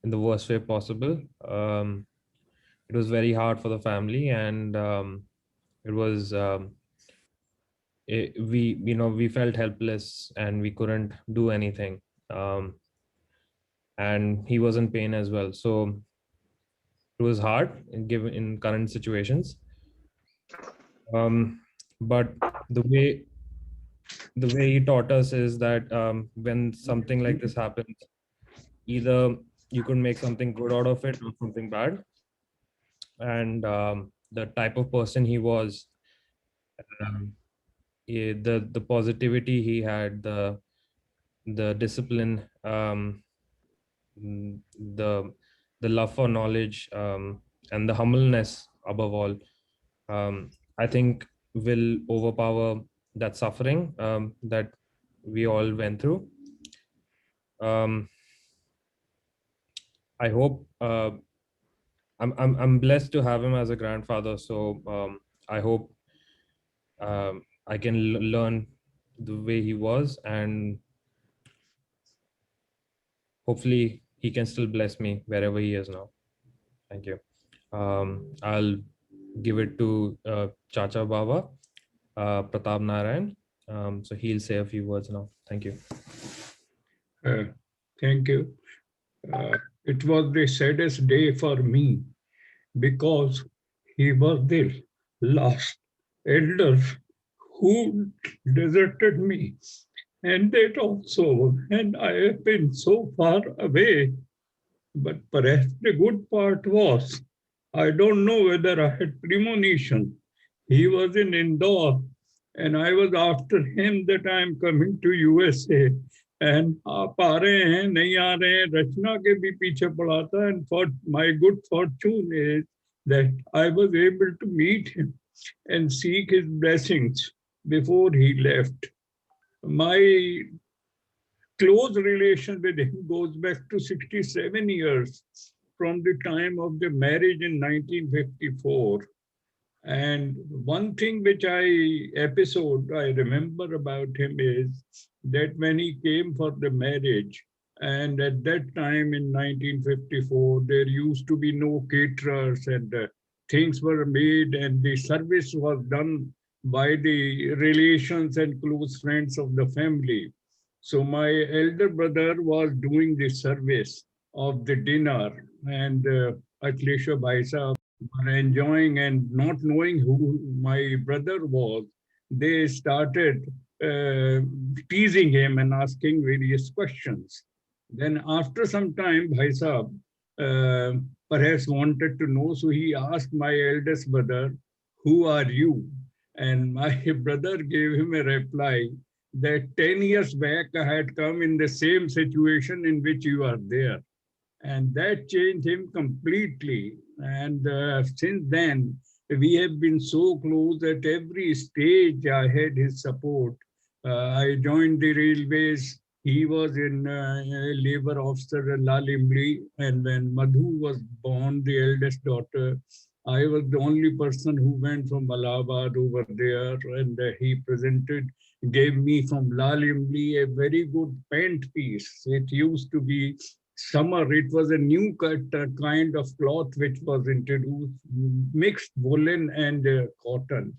in the worst way possible. It was very hard for the family, and it was we felt helpless and we couldn't do anything. Um, and he was in pain as well, so it was hard in current situations. But the way he taught us is that when something like this happens, either you could make something good out of it or something bad. And the type of person he was, um, the positivity he had, the discipline, mm, the love for knowledge, and the humbleness above all, I think will overpower that suffering that we all went through. um, I hope I'm blessed to have him as a grandfather, so I hope I can learn the way he was, and hopefully he can still bless me wherever he is now. Thank you. I'll give it to Chacha Baba, Pratap Narayan. So he'll say a few words now. Thank you. Thank you. It was the saddest day for me because he was the last elder who deserted me. And that also, and I have been so far away. But perhaps the good part was, I don't know whether I had premonition. He was in Indore, and I was after him that I am coming to USA. And आप आ रहे हैं नहीं आ रहे हैं रचना के भी पीछे पड़ा था. And for my good fortune is that I was able to meet him and seek his blessings before he left. My close relation with him goes back to 67 years from the time of the marriage in 1954. And one thing which I remember about him is that when he came for the marriage, and at that time in 1954, there used to be no caterers, and things were made, and the service was done by the relations and close friends of the family. So my elder brother was doing the service of the dinner, and Akhlesha Bhai Sahab were enjoying, and not knowing who my brother was, they started teasing him and asking various questions. Then after some time, Bhai Sahab perhaps wanted to know, so he asked my eldest brother, "Who are you?" And my brother gave him a reply that 10 years back I had come in the same situation in which you are there. And that changed him completely. And since then, we have been so close at every stage. I had his support. I joined the railways. He was in a labor officer at Lalimbli. And when Madhu was born, the eldest daughter, I was the only person who went from Allahabad over there, and he gave me from Lalimbli a very good paint piece. It used to be summer. It was a new kind of cloth which was introduced, mixed woolen and cotton.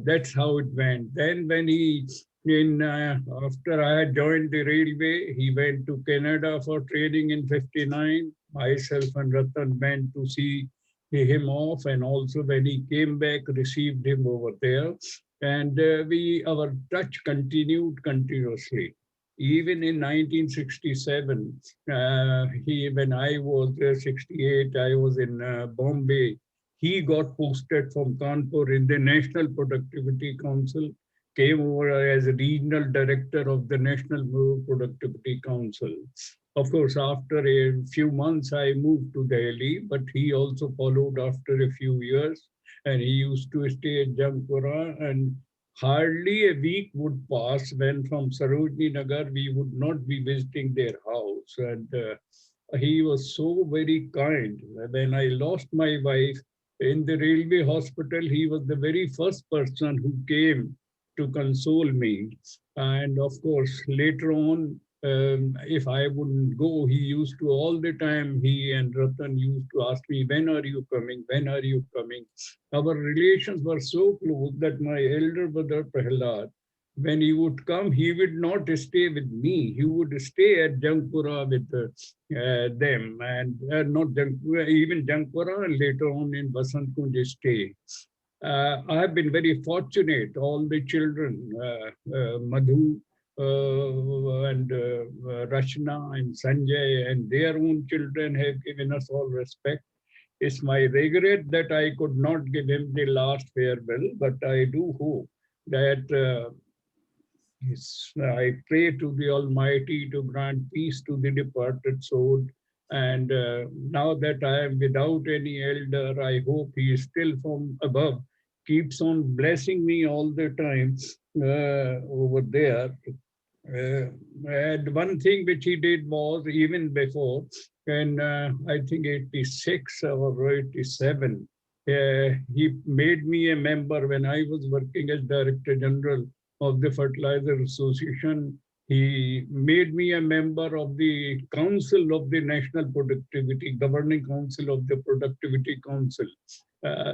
That's how it went. Then when he in after I had joined the railway, he went to Canada for training in '59. Myself and Ratan went to see him off, and also when he came back, received him over there. And we our touch continued continuously. Even in 1967, when I was 68, I was in Bombay. He got posted from Kanpur in the National Productivity Council, came over as a regional director of the National Productivity Council. Of course, after a few months, I moved to Delhi, but he also followed after a few years, and he used to stay at Jangpura, and hardly a week would pass when from Sarojini Nagar we would not be visiting their house. And he was so very kind. When I lost my wife in the railway hospital, he was the very first person who came to console me. And of course, later on, If I wouldn't go, he used to all the time, he and Ratan used to ask me, when are you coming? When are you coming? Our relations were so close that my elder brother Prahlad, when he would come, he would not stay with me. He would stay at Jangpura with them, and not Jangpura, even Jangpura, and later on in Basant Kunj stay. I have been very fortunate. All the children, Madhu and Rachna and Sanjay and their own children have given us all respect. It's my regret that I could not give him the last farewell, but I do hope that I pray to the Almighty to grant peace to the departed soul. And now that I am without any elder, I hope he is still from above, keeps on blessing me all the time over there. And one thing which he did was even before, in I think 86 or 87, he made me a member when I was working as Director General of the Fertilizer Association. He made me a member of the Council of the National Productivity, Governing Council of the Productivity Council.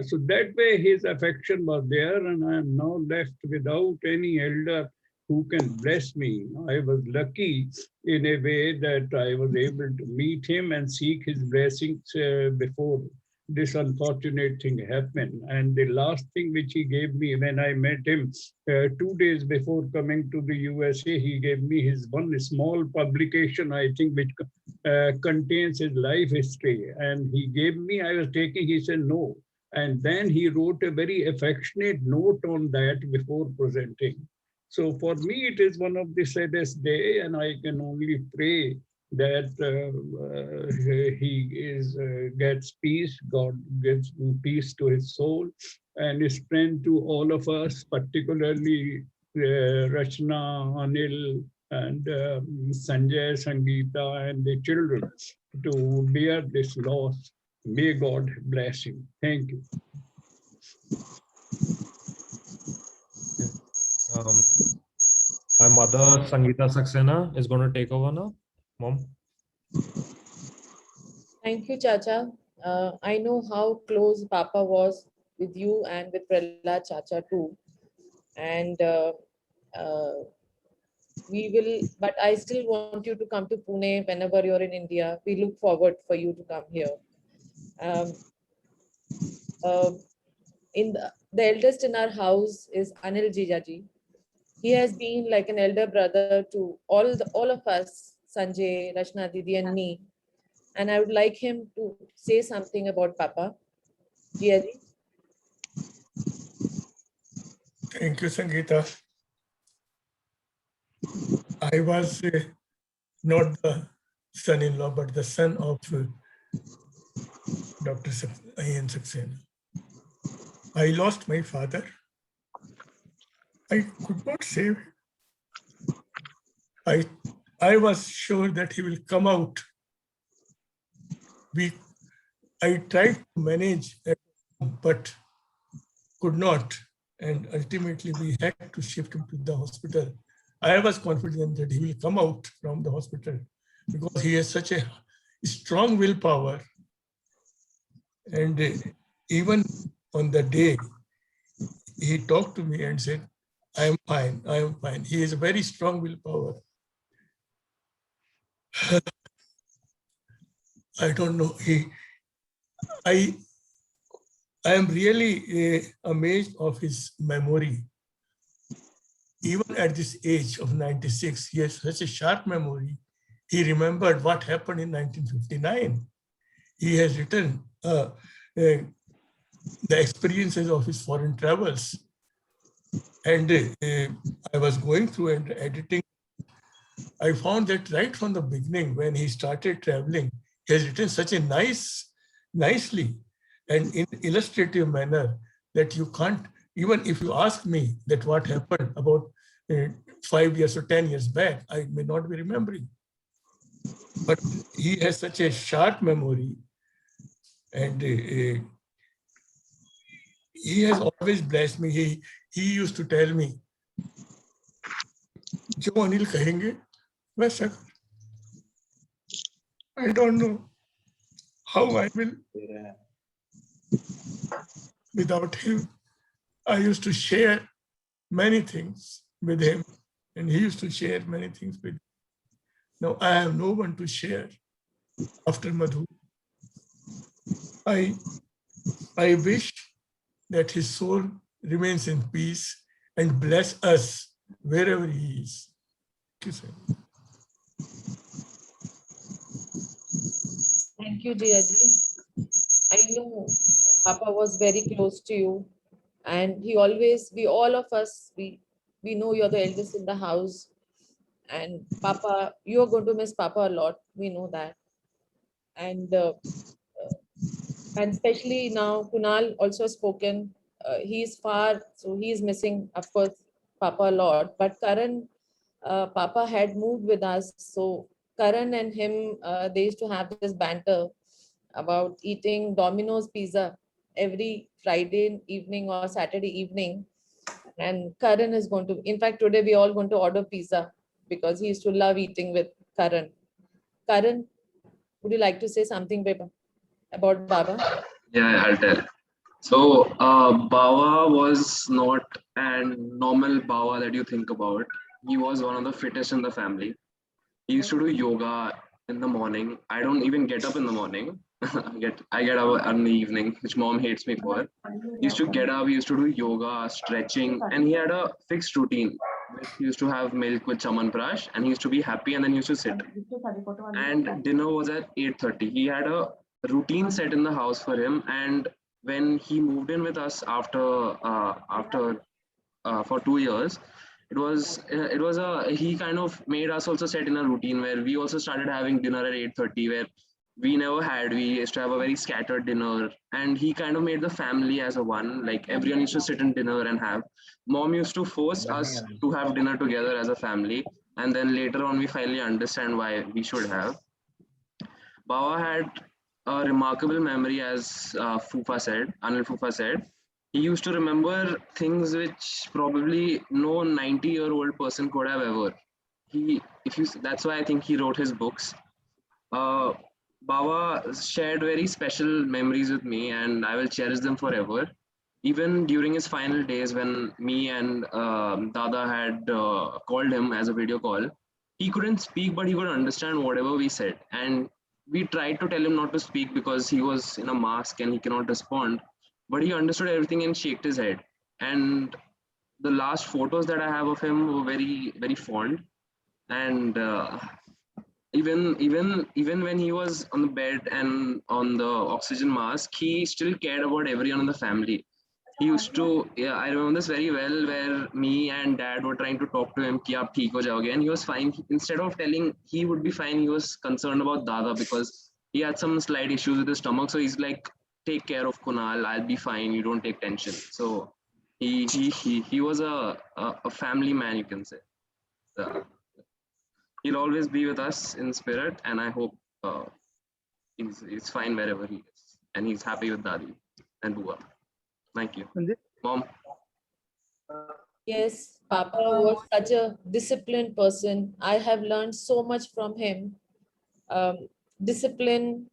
So that way his affection was there, and I am now left without any elder who can bless me. I was lucky in a way that I was able to meet him and seek his blessings before this unfortunate thing happened. And the last thing which he gave me when I met him 2 days before coming to the USA, he gave me his one small publication, I think, which contains his life history. And he gave me, I was taking, he said, no. And then he wrote a very affectionate note on that before presenting. So for me, it is one of the saddest day, and I can only pray that he gets peace. God gives peace to his soul and strength to all of us, particularly Rachna, Anil, and Sanjay, Sangeeta, and the children to bear this loss. May God bless you. Thank you. My mother, Sangeeta Saxena, is going to take over now. Mom. Thank you, Chacha. I know how close Papa was with you and with Prahlad Chacha too. And we will, but I still want you to come to Pune whenever you're in India. We look forward for you to come here. The eldest in our house is Anil Jijaji. He has been like an elder brother to all of us, Sanjay, Rachna Didi, and me. And I would like him to say something about Papa. Jijaji. Thank you, Sangeeta. I was not the son-in-law, but the son of Dr. A.N. Saxena. I lost my father. I could not save him. I was sure that he will come out. I tried to manage, but could not. And ultimately, we had to shift him to the hospital. I was confident that he will come out from the hospital because he has such a strong willpower. And even on the day, he talked to me and said, I am fine, I am fine. He has a very strong willpower. I don't know. I am really amazed of his memory. Even at this age of 96, he has such a sharp memory. He remembered what happened in 1959. He has written the experiences of his foreign travels. And I was going through and editing. I found that right from the beginning, when he started traveling, he has written such a nicely and in illustrative manner that you can't, even if you ask me that what happened about 5 years or 10 years back, I may not be remembering. But he has such a sharp memory, and he has always blessed me. He used to tell me, जो अनिल कहेंगे Vaisagar. I don't know how I will without him. I used to share many things with him, and he used to share many things with me. Now I have no one to share after Madhu. I wish that his soul remains in peace and bless us wherever he is. Thank you, sir. Thank you, Jiaji. I know Papa was very close to you, and he always, we all of us, we know you're the eldest in the house, and Papa, you're going to miss Papa a lot. We know that, and especially now Kunal also spoken. He's far, so he's missing, of course, Papa a lot. But Karan, Papa had moved with us, so Karan and him, they used to have this banter about eating Domino's pizza every Friday evening or Saturday evening. And Karan is going to, in fact, today we all going to order pizza because he used to love eating with Karan. Karan, would you like to say something, Baba, about Baba? Yeah, I'll tell. So, Bawa was not a normal Bawa that you think about. He was one of the fittest in the family. He used to do yoga in the morning. I don't even get up in the morning. I get up in the evening, which mom hates me for. He used to get up, he used to do yoga, stretching, and he had a fixed routine. He used to have milk with chaman prash, and he used to be happy, and then he used to sit. And dinner was at 8:30. He had a routine set in the house for him, and when he moved in with us after for 2 years, it was a he kind of made us also set in a routine where we also started having dinner at 8:30, where we used to have a very scattered dinner, and he kind of made the family as a one, like everyone used to sit in dinner and have. Mom used to force us to have dinner together as a family, and then later on we finally understand why we should have. Bawa had a remarkable memory, as Anil Fufa said. He used to remember things which probably no 90-year-old person could have ever. That's why I think he wrote his books. Uh, Bawa shared very special memories with me, and I will cherish them forever. Even during his final days, when me and Dada had called him as a video call, he couldn't speak, but he could understand whatever we said. And we tried to tell him not to speak because he was in a mask and he cannot respond. But he understood everything and shook his head. And the last photos that I have of him were very, very fond. And even when he was on the bed and on the oxygen mask, he still cared about everyone in the family. He used to, yeah, I remember this very well, where me and dad were trying to talk to him ki aap theek ho jaoge, and he was fine. Instead of telling he would be fine, he was concerned about Dada because he had some slight issues with his stomach. So he's like, take care of Kunal, I'll be fine, you don't take tension. So he was a family man, you can say. He'll always be with us in spirit, and I hope he's fine wherever he is, and he's happy with Dadi and Bua. Thank you, Mom. Yes, Papa was such a disciplined person. I have learned so much from him. Discipline,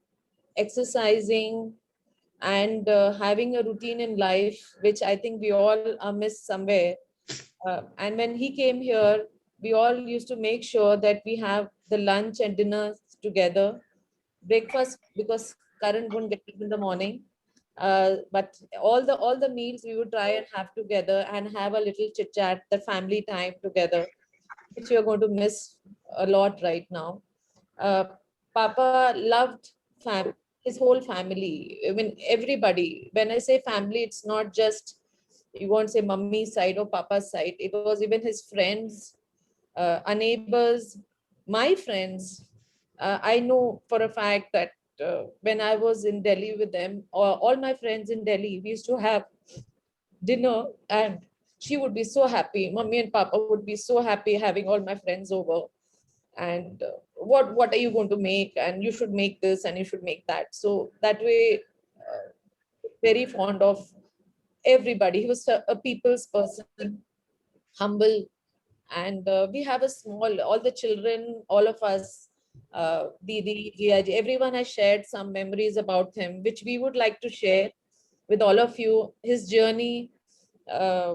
exercising, and having a routine in life, which I think we all are missed somewhere. And when he came here, we all used to make sure that we have the lunch and dinner together. Breakfast, because Karan wouldn't get it in the morning. But all the meals we would try and have together and have a little chit chat, the family time together, which we are going to miss a lot right now. Uh, Papa loved his whole family. I mean, everybody. When I say family, it's not just, you won't say mummy's side or papa's side. It was even his friends, our neighbors, my friends. I know for a fact that when I was in Delhi with them, or all my friends in Delhi, we used to have dinner, and she would be so happy. Mummy and Papa would be so happy having all my friends over. And what are you going to make? And you should make this, and you should make that. So that way, very fond of everybody. He was a people's person, humble, And we have a small, all the children, all of us, Didi, Jiaji, everyone has shared some memories about him, which we would like to share with all of you. His journey uh,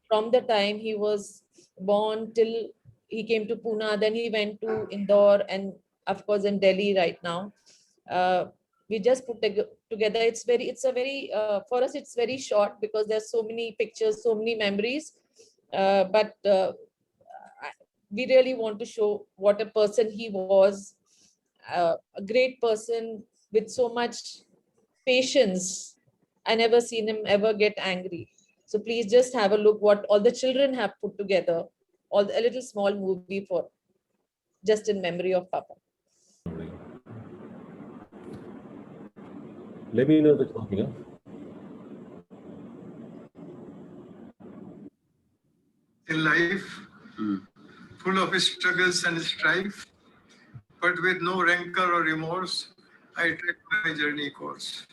from the time he was born till he came to Pune, then he went to Indore, and of course in Delhi right now. Uh, we just put together. It's a very, for us, it's very short because there's so many pictures, so many memories. But we really want to show what a person he was, a great person with so much patience. I never seen him ever get angry. So please just have a look what all the children have put together, a little small movie for just in memory of Papa. Let me know if it's working. Huh? In life, full of struggles and strife, but with no rancor or remorse, I trek my journey course.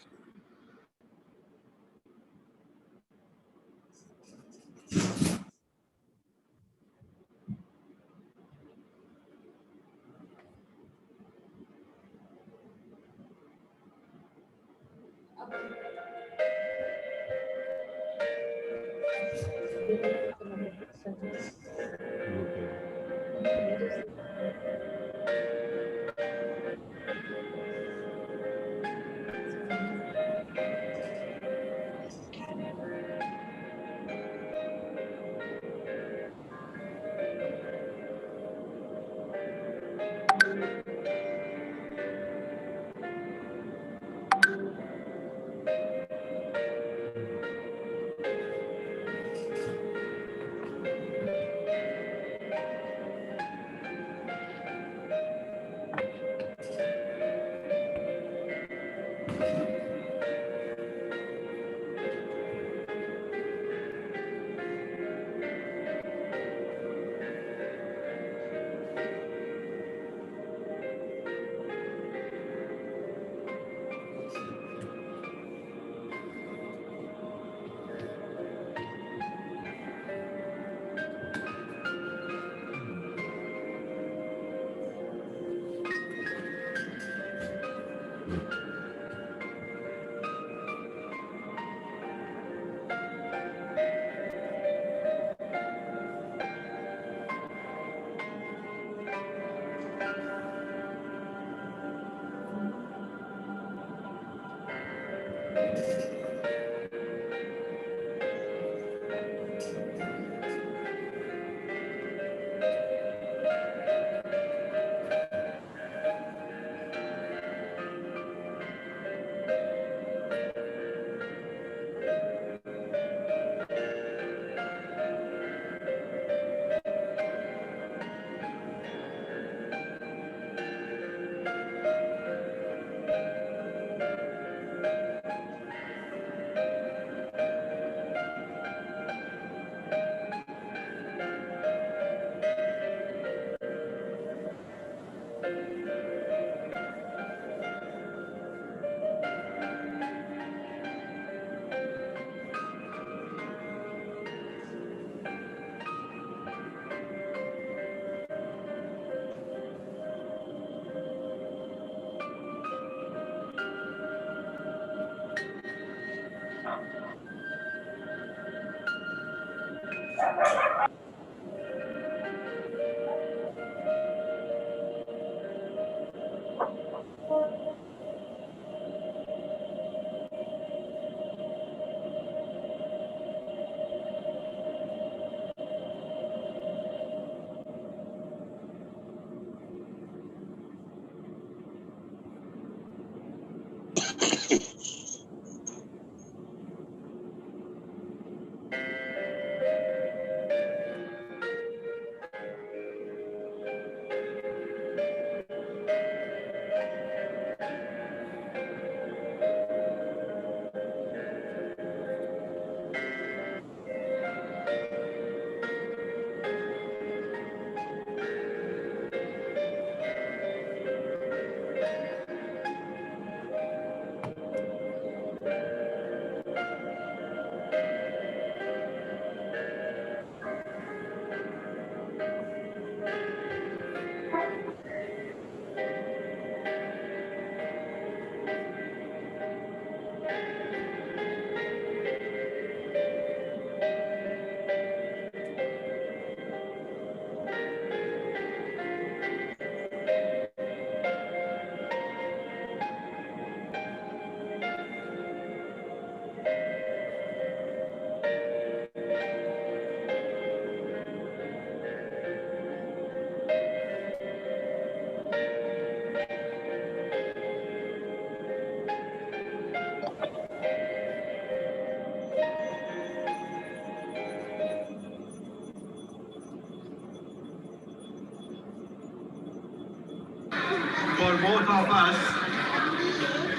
for both of us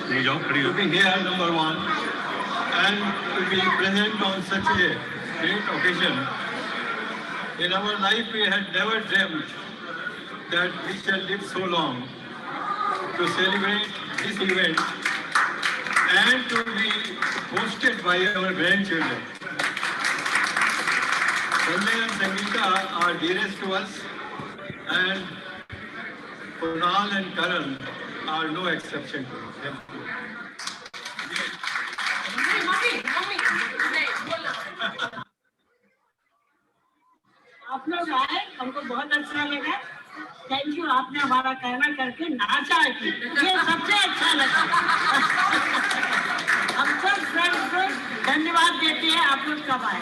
to be here, number one, and to be present on such a great occasion. In our life, we had never dreamt that we shall live so long to celebrate this event and to be hosted by our grandchildren. Sanjay and Sangeeta are dearest to us, and Kunal and Karan are no exception to it. Thank you. आप लोग आए, हमको बहुत अच्छा लगा। Thank you, आपने हमारा कहना करके नाचा है, ये सबसे अच्छा लगा। हम सब फ्रेंड्स को धन्यवाद देते हैं, आप लोग कब आए।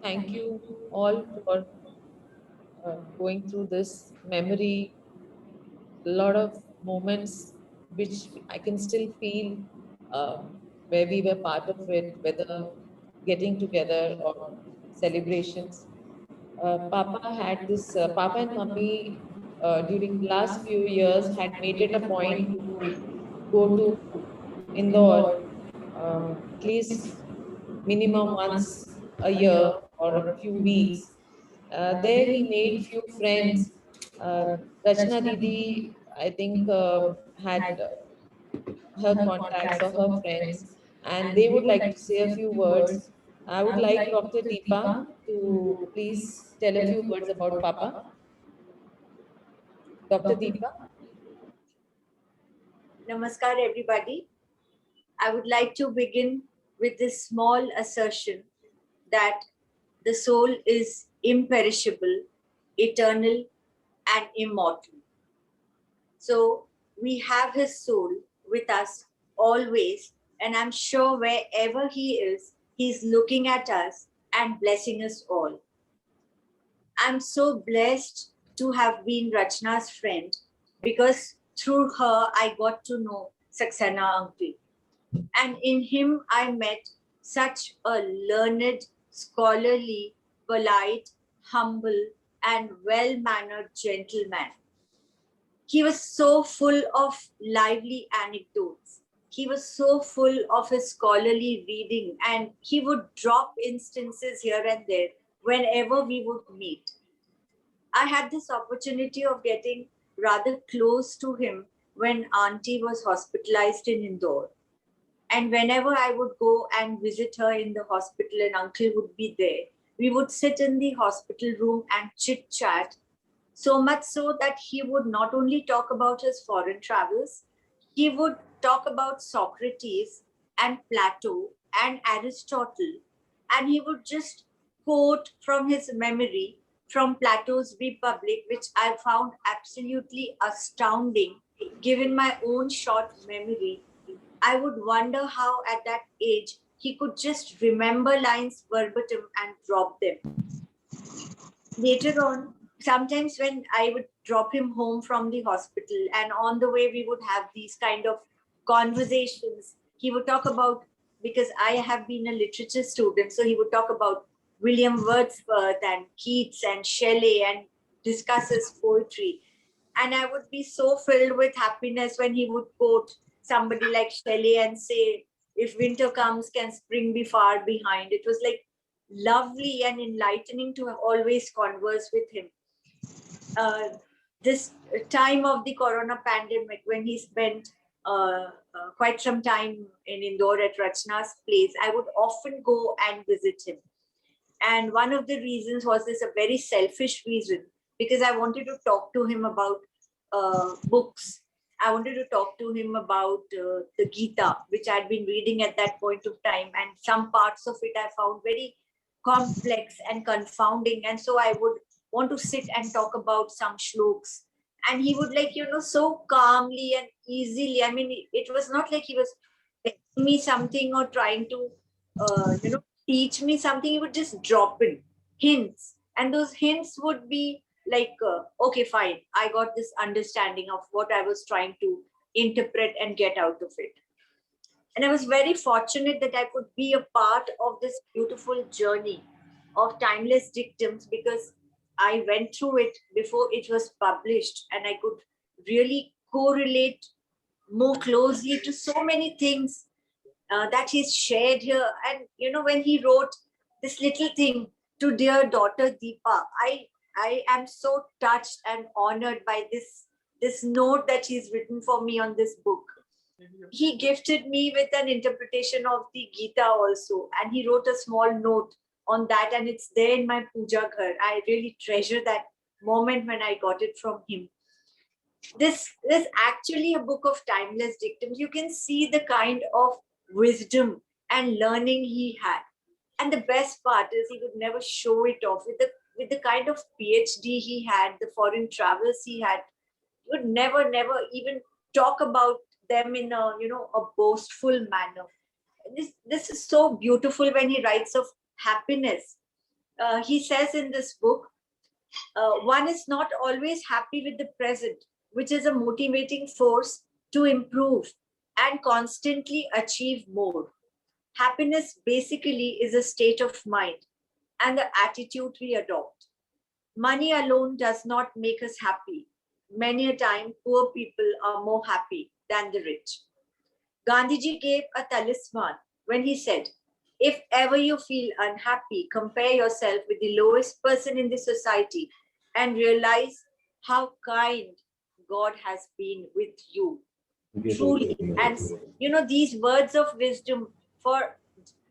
Thank you all for going through this memory. A lot of moments which I can still feel where we were part of it, whether getting together or celebrations. Papa had this, Papa and Mummy during the last few years had made it a point to go to Indore at least minimum once a year or a few weeks. There he made few friends. Rachna Didi, I think, had her contacts or her friends, and they would like to say a few words. I would like Dr. Deepa to please tell a few words about Papa. Dr. Deepa. Namaskar, everybody. I would like to begin with this small assertion that the soul is imperishable, eternal, and immortal. So we have his soul with us always, and I'm sure wherever he is, he's looking at us and blessing us all. I'm so blessed to have been Rachna's friend because through her, I got to know Saxena Uncle. And in him, I met such a learned, scholarly, polite, humble, and well-mannered gentleman. He was so full of lively anecdotes. He was so full of his scholarly reading, and he would drop instances here and there whenever we would meet. I had this opportunity of getting rather close to him when Auntie was hospitalized in Indore. And whenever I would go and visit her in the hospital and uncle would be there, we would sit in the hospital room and chit chat. So much so that he would not only talk about his foreign travels, he would talk about Socrates and Plato and Aristotle. And he would just quote from his memory from Plato's Republic, which I found absolutely astounding. Given my own short memory, I would wonder how at that age he could just remember lines verbatim and drop them. Later on, sometimes when I would drop him home from the hospital, and on the way we would have these kind of conversations, he would talk about, because I have been a literature student, so he would talk about William Wordsworth and Keats and Shelley and discuss his poetry. And I would be so filled with happiness when he would quote somebody like Shelley and say, if winter comes, can spring be far behind? It was like lovely and enlightening to always converse with him. This time of the corona pandemic, when he spent quite some time in Indore at Rachna's place, I would often go and visit him. And one of the reasons was this, a very selfish reason, because I wanted to talk to him about books. I wanted to talk to him about the Gita, which I'd been reading at that point of time. And some parts of it I found very complex and confounding. And so I would want to sit and talk about some shloks. And he would, like, so calmly and easily. I mean, it was not like he was telling me something or trying to, teach me something. He would just drop in hints. And those hints would be like, okay, fine, I got this understanding of what I was trying to interpret and get out of it. And I was very fortunate that I could be a part of this beautiful journey of Timeless Dictums, because I went through it before it was published, and I could really correlate more closely to so many things that he's shared here. And when he wrote this little thing, to dear daughter Deepa, I am so touched and honored by this note that he's written for me on this book. He gifted me with an interpretation of the Gita also, and he wrote a small note on that, and it's there in my puja ghar. I really treasure that moment when I got it from him. This is actually a book of timeless dictums. You can see the kind of wisdom and learning he had. And the best part is he would never show it off. With the kind of PhD he had, the foreign travels he had, he would never even talk about them in a boastful manner. This is so beautiful when he writes of happiness. He says in this book, one is not always happy with the present, which is a motivating force to improve and constantly achieve more. Happiness basically is a state of mind and the attitude we adopt. Money alone does not make us happy. Many a time, poor people are more happy than the rich. Gandhiji gave a talisman when he said, if ever you feel unhappy, compare yourself with the lowest person in the society and realize how kind God has been with you. Truly. And these words of wisdom for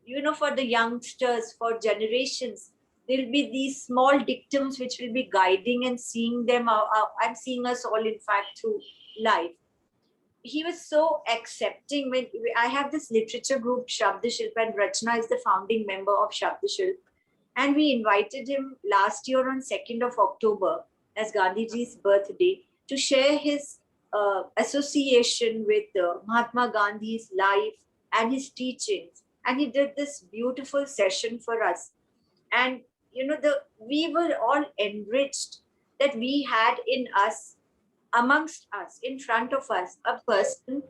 the youngsters, for generations, there'll be these small dictums which will be guiding and seeing them out, and seeing us all, in fact, through life. He was so accepting. When I have this literature group, Shabdashilp, and Rachna is the founding member of Shabdashilp. And we invited him last year on 2nd of October, as Gandhiji's birthday, to share his association with Mahatma Gandhi's life and his teachings. And he did this beautiful session for us. And, we were all enriched that we had in us, amongst us, in front of us, a person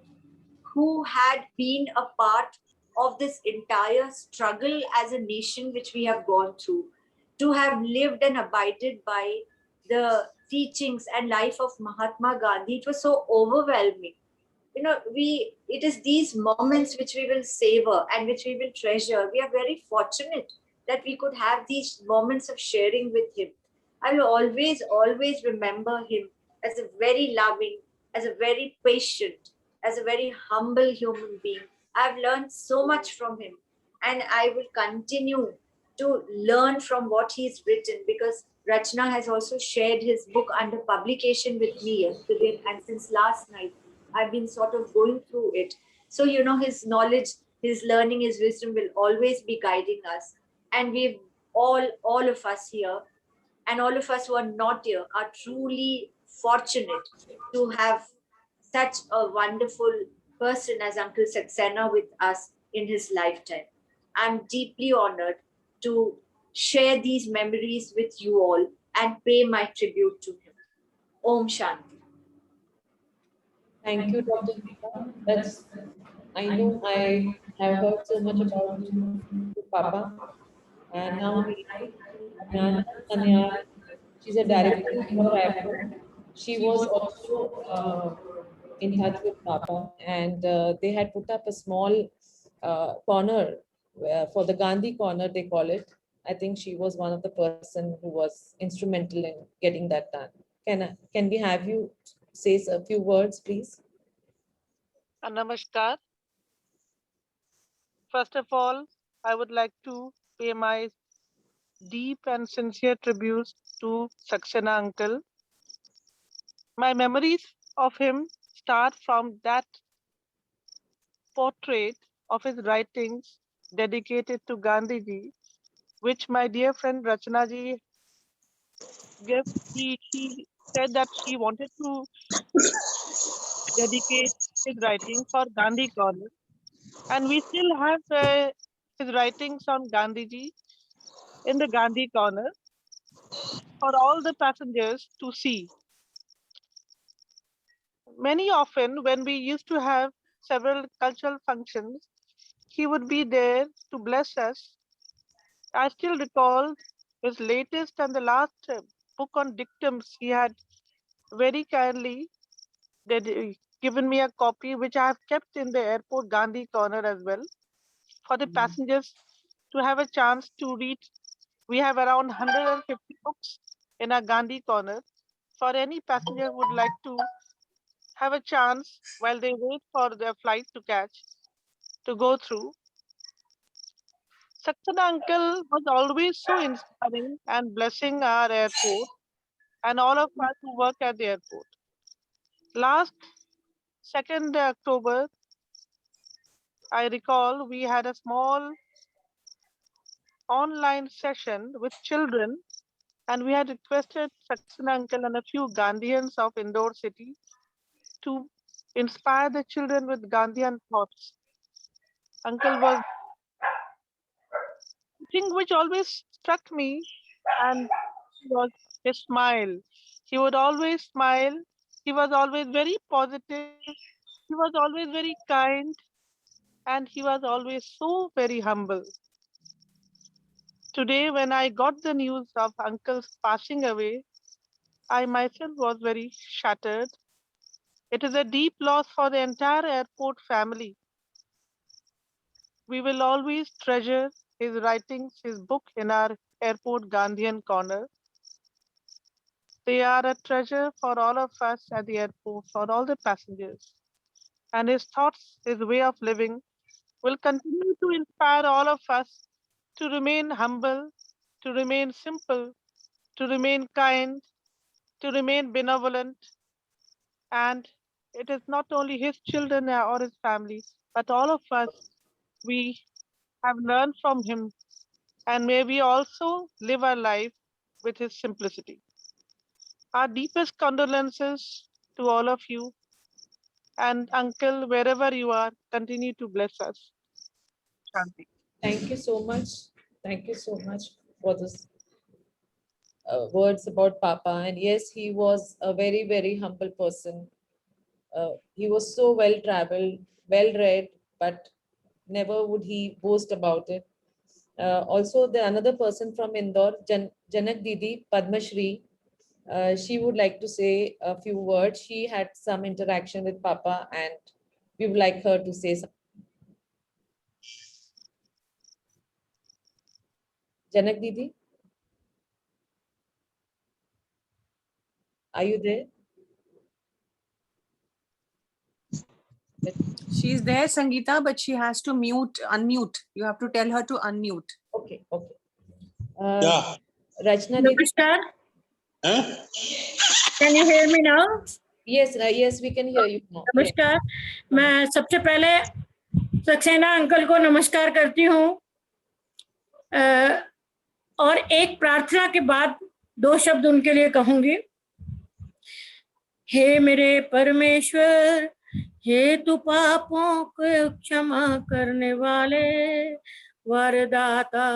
who had been a part of this entire struggle as a nation which we have gone through, to have lived and abided by the teachings and life of Mahatma Gandhi. It was so overwhelming. It is these moments which we will savor and which we will treasure. We are very fortunate that we could have these moments of sharing with him. I will always remember him as a very loving, as a very patient, as a very humble human being, I've learned so much from him, and I will continue to learn from what he's written, because Rachna has also shared his book under publication with me yesterday, and since last night I've been sort of going through it. So, you know, his knowledge, his learning, his wisdom will always be guiding us. And we've all of us here, and all of us who are not here, are truly fortunate to have such a wonderful person as Uncle Saxena with us in his lifetime. I'm deeply honored to share these memories with you all and pay my tribute to him. Om Shanti. Thank you, Dr. Deepa. I know I have heard so much about you, Papa. And now Jnana Sanyal, she's a director for airport. She was also in touch with Papa, and they had put up a small corner for the Gandhi corner, they call it. I think she was one of the person who was instrumental in getting that done. Can we have you say a few words, please? Namaskar. First of all, I would like to pay my deep and sincere tributes to Saxena uncle. My memories of him start from that portrait of his writings dedicated to Gandhiji, which my dear friend Rachna ji gave. She said that she wanted to dedicate his writing for Gandhi Corner, and we still have his writings on Gandhiji in the Gandhi Corner for all the passengers to see. Many often, when we used to have several cultural functions, he would be there to bless us. I still recall his latest and the last book on dictums. He had very kindly given me a copy, which I have kept in the airport Gandhi Corner as well, for the passengers to have a chance to read. We have around 150 books in our Gandhi Corner. For any passenger who would like to have a chance while they wait for their flight to catch, to go through. Saxena uncle was always so inspiring and blessing our airport and all of us who work at the airport. Last 2nd October, I recall we had a small online session with children, and we had requested Saxena uncle and a few Gandhians of Indore city to inspire the children with Gandhian thoughts. Uncle was thing which always struck me and was his smile. He would always smile. He was always very positive. He was always very kind, and he was always so very humble. Today, when I got the news of uncle's passing away, I myself was very shattered. It is a deep loss for the entire airport family. We will always treasure his writings, his book in our airport Gandhian corner. They are a treasure for all of us at the airport, for all the passengers. And his thoughts, his way of living will continue to inspire all of us to remain humble, to remain simple, to remain kind, to remain benevolent. And it is not only his children or his family, but all of us, we have learned from him. And may we also live our life with his simplicity. Our deepest condolences to all of you. And uncle, wherever you are, continue to bless us. Shanti. Thank you so much. Thank you so much for this words about Papa. And yes, he was a very, very humble person. He was so well traveled, well read, but never would he boast about it. Also, the another person from Indore, Janak Didi, Padma Shri, she would like to say a few words. She had some interaction with Papa, and we would like her to say something. Janak Didi, are you there? She's there, Sangeeta, but she has to unmute. You have to tell her to unmute. Okay, okay. Yeah. Rachna Didi. नमस्कार. Huh? Can you hear me now? Yes, yes, we can hear you now. Yes. नमस्कार. मैं सबसे पहले Saxena uncle को नमस्कार करती हूँ और एक प्रार्थना के बाद 2 शब्द उनके लिए कहूंगी. हे मेरे परमेश्वर, हे तू पापों को क्षमा करने वाले, वरदाता,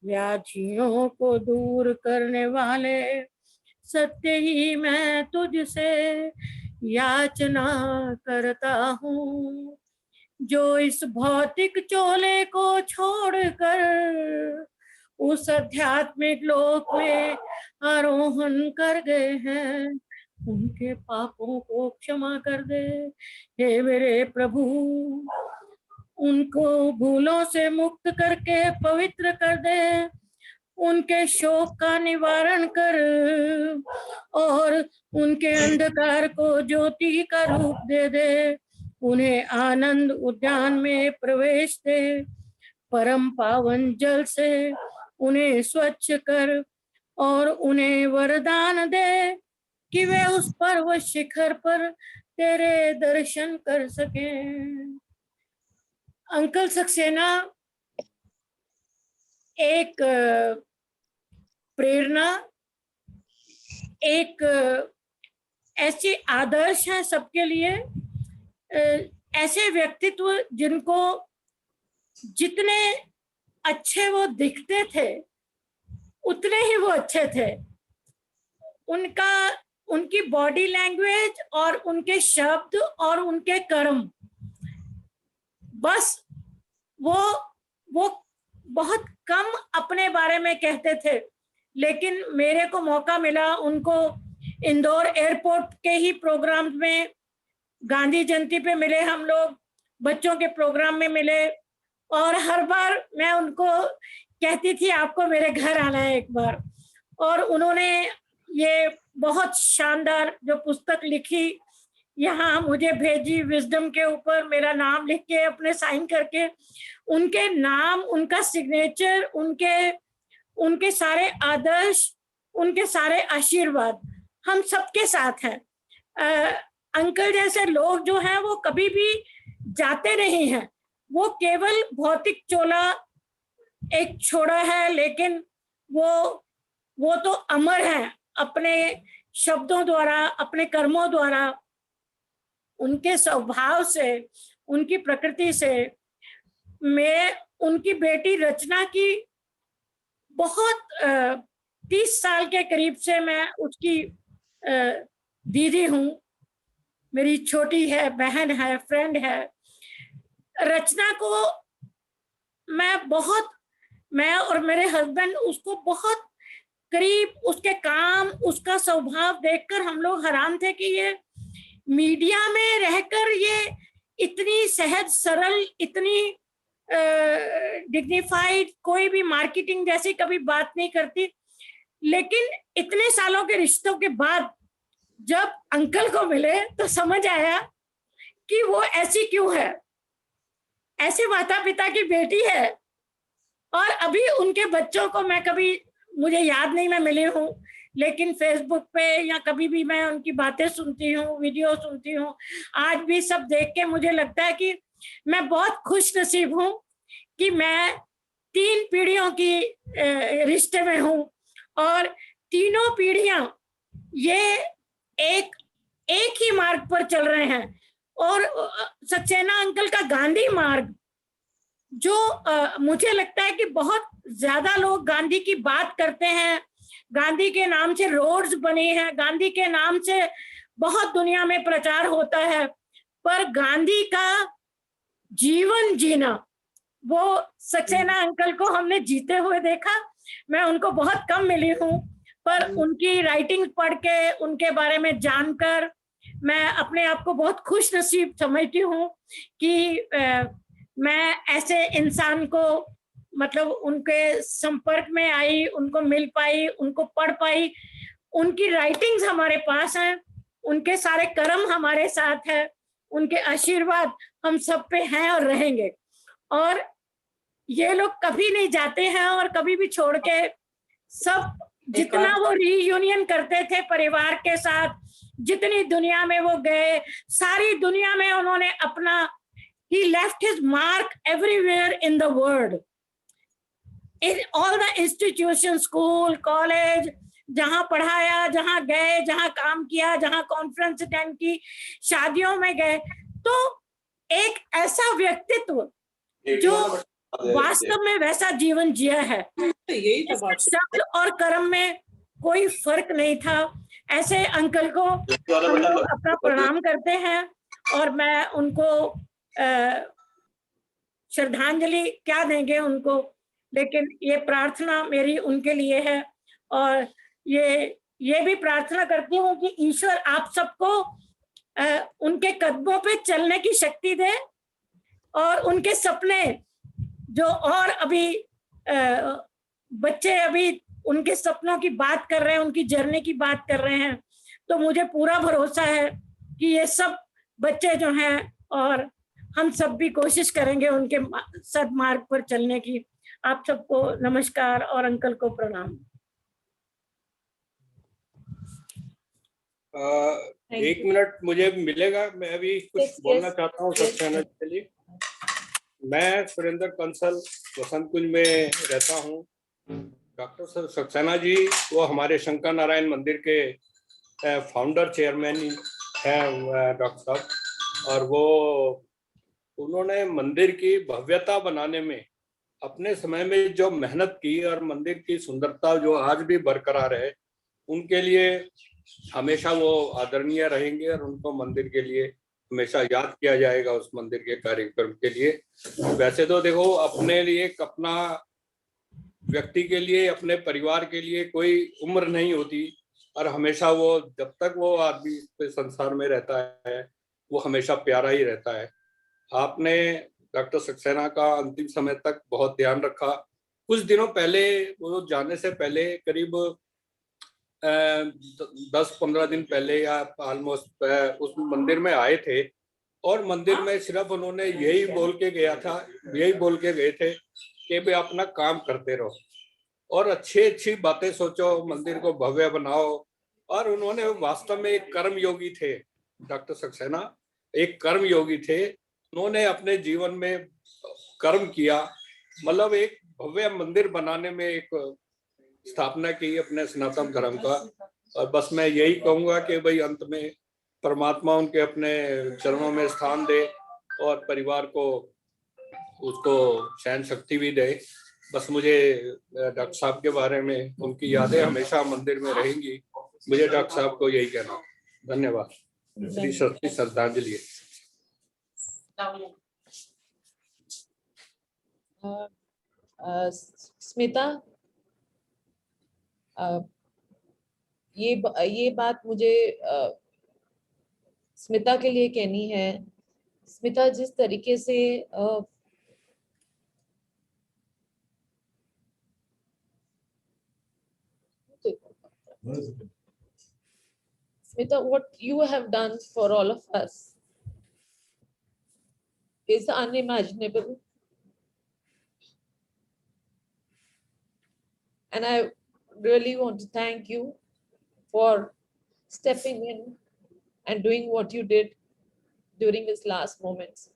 व्याधियों को दूर करने वाले, सत्य ही मैं तुझसे याचना करता हूँ, जो इस भौतिक चोले को छोड़कर उस आध्यात्मिक लोक में आरोहण कर गए हैं, उनके पापों को क्षमा कर दे। हे मेरे प्रभु, उनको भूलों से मुक्त करके पवित्र कर दे, उनके शोक का निवारण कर और उनके अंधकार को ज्योति का रूप दे दे, उन्हें आनंद उद्यान में प्रवेश दे, परम पावन जल से उन्हें स्वच्छ कर और उन्हें वरदान दे कि वे उस पर्वत शिखर पर तेरे दर्शन कर सकें। अंकल सक्सेना एक प्रेरणा, एक ऐसे आदर्श है सबके लिए, ऐसे व्यक्तित्व जिनको जितने अच्छे वो दिखते थे उतने ही वो अच्छे थे। उनकी बॉडी लैंग्वेज और उनके शब्द और उनके कर्म, बस वो बहुत कम अपने बारे में कहते थे, लेकिन मेरे को मौका मिला उनको इंदौर एयरपोर्ट के ही प्रोग्राम में, गांधी जयंती पे मिले, हम लोग बच्चों के प्रोग्राम में मिले, और हर बार मैं उनको कहती थी आपको मेरे घर आना है एक बार, और उन्होंने ये बहुत शानदार जो पुस्तक लिखी यहाँ मुझे भेजी, विजडम के ऊपर मेरा नाम लिख के अपने साइन करके, उनके नाम, उनका सिग्नेचर, उनके सारे आदर्श, उनके सारे आशीर्वाद हम सबके साथ हैं। अंकल जैसे लोग जो हैं वो कभी भी जाते नहीं हैं, वो केवल भौतिक चोला एक छोड़ा है, लेकिन वो तो अमर है अपने शब्दों द्वारा, अपने कर्मों द्वारा, उनके स्वभाव से, उनकी प्रकृति से। मैं उनकी बेटी रचना की बहुत 30 साल के करीब से मैं उसकी दीदी हूँ, मेरी छोटी है, बहन है, फ्रेंड है। रचना को मैं और मेरे हस्बैंड उसको बहुत करीब, उसके काम, उसका स्वभाव देखकर हम लोग हैरान थे कि ये मीडिया में रहकर ये इतनी सहज सरल, इतनी डिग्निफाइड, कोई भी मार्केटिंग जैसी कभी बात नहीं करती, लेकिन इतने सालों के रिश्तों के बाद जब अंकल को मिले तो समझ आया कि वो ऐसी क्यों है, ऐसे माता पिता की बेटी है। और अभी उनके बच्चों को मैं कभी, मुझे याद नहीं मैं मिली हूँ, लेकिन फेसबुक पे या कभी भी मैं उनकी बातें सुनती हूँ, वीडियो सुनती हूँ। आज भी सब देख के मुझे लगता है कि मैं बहुत खुश नसीब हूँ कि मैं 3 पीढ़ियों की रिश्ते में हूँ, और तीनों पीढ़ियां ये एक ही मार्ग पर चल रहे हैं। और सक्सेना अंकल का गांधी मार्ग, जो मुझे लगता है कि बहुत ज्यादा लोग गांधी की बात करते हैं, गांधी के नाम से रोड्स बनी हैं, गांधी के नाम से बहुत दुनिया में प्रचार होता है, पर गांधी का जीवन जीना वो सक्सेना अंकल को हमने जीते हुए देखा। मैं उनको बहुत कम मिली हूँ, पर उनकी राइटिंग पढ़ के, उनके बारे में जानकर मैं अपने आप को बहुत खुश नसीब समझती हूँ कि मैं ऐसे इंसान को, मतलब उनके संपर्क में आई, उनको मिल पाई, उनको पढ़ पाई। उनकी राइटिंग्स हमारे पास हैं, उनके सारे कर्म हमारे साथ है, उनके आशीर्वाद हम सब पे हैं और रहेंगे। और ये लोग कभी नहीं जाते हैं और कभी भी छोड़ के, सब जितना वो रीयूनियन करते थे परिवार के साथ, जितनी दुनिया में वो गए, सारी दुनिया में उन्होंने अपना, he left his mark everywhere in the world. In all the institutions, school, college, जहां पढ़ाया, जहां गए, जहां काम किया, जहां कॉन्फ्रेंस अटेंड की, शादियों में गए, तो एक ऐसा व्यक्तित्व जो वास्तव में वैसा जीवन जिया है। शब्द और कर्म में कोई फर्क नहीं था। ऐसे अंकल को हम लोग अपना प्रणाम करते हैं और मैं उनको श्रद्धांजलि क्या देंगे उनको, लेकिन ये प्रार्थना मेरी उनके लिए है। और ये भी प्रार्थना करती हूँ कि ईश्वर आप सबको उनके कदमों पे चलने की शक्ति दे और उनके सपने जो, और अभी बच्चे अभी उनके सपनों की बात कर रहे हैं, उनकी जर्नी की बात कर रहे हैं, तो मुझे पूरा भरोसा है कि ये सब बच्चे जो हैं और हम सब भी कोशिश करेंगे उनके सदमार्ग पर चलने की। आप सबको नमस्कार और अंकल को प्रणाम। एक मिनट मुझे मिलेगा, मैं अभी कुछ बोलना चाहता हूँ सक्सेना के लिए। मैं सुरेंद्र कंसल वसंत कुंज में रहता हूँ। डॉक्टर सक्सेना जी वो हमारे शंकर नारायण मंदिर के फाउंडर चेयरमैन हैं डॉक्टर साहब, और वो उन्होंने मंदिर की भव्यता बनाने में अपने समय में जो मेहनत की और मंदिर की सुंदरता जो आज भी बरकरार है, उनके लिए हमेशा वो आदरणीय रहेंगे और उनको मंदिर के लिए हमेशा याद किया जाएगा, उस मंदिर के कार्यक्रम के लिए। वैसे तो देखो अपने लिए, अपना व्यक्ति के लिए, अपने परिवार के लिए कोई उम्र नहीं होती, और हमेशा वो जब तक वो आदमी इस संसार में रहता है वो हमेशा प्यारा ही रहता है। आपने डॉक्टर सक्सेना का अंतिम समय तक बहुत ध्यान रखा। कुछ दिनों पहले, वो जाने से पहले करीब 10-15 दिन पहले या ऑलमोस्ट उस मंदिर में आए थे, और मंदिर में सिर्फ उन्होंने यही बोल के गए थे कि भाई अपना काम करते रहो और अच्छी बातें सोचो, मंदिर को भव्य बनाओ। और उन्होंने वास्तव में एक कर्म योगी थे। डॉक्टर सक्सेना एक कर्म योगी थे। उन्होंने अपने जीवन में कर्म किया, मतलब एक भव्य मंदिर बनाने में एक स्थापना की अपने सनातन धर्म का। और बस मैं यही कहूंगा कि भाई अंत में परमात्मा उनके अपने चरणों में स्थान दे और परिवार को उसको सहन शक्ति भी दे। बस मुझे डॉक्टर साहब के बारे में, उनकी यादें हमेशा मंदिर में रहेंगी। मुझे डॉक्टर साहब को यही कहना। धन्यवाद। श्री श्रद्धांजलि। स्मिता, ये बात मुझे स्मिता के लिए कहनी है। स्मिता जिस तरीके से Smita, what you have done for all of us is unimaginable. And I really want to thank you for stepping in and doing what you did during his last moments.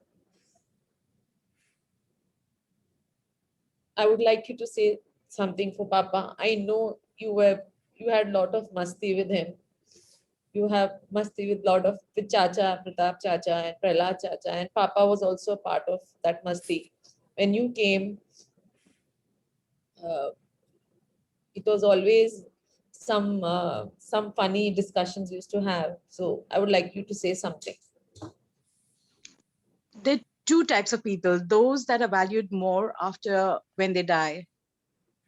I would like you to say something for Papa. I know you had a lot of masti with him. You have masti with Chacha, Pratap Chacha and Prahlad Chacha, and Papa was also a part of that masti. When you came, it was always some funny discussions used to have. So I would like you to say something. There are two types of people, those that are valued more after when they die.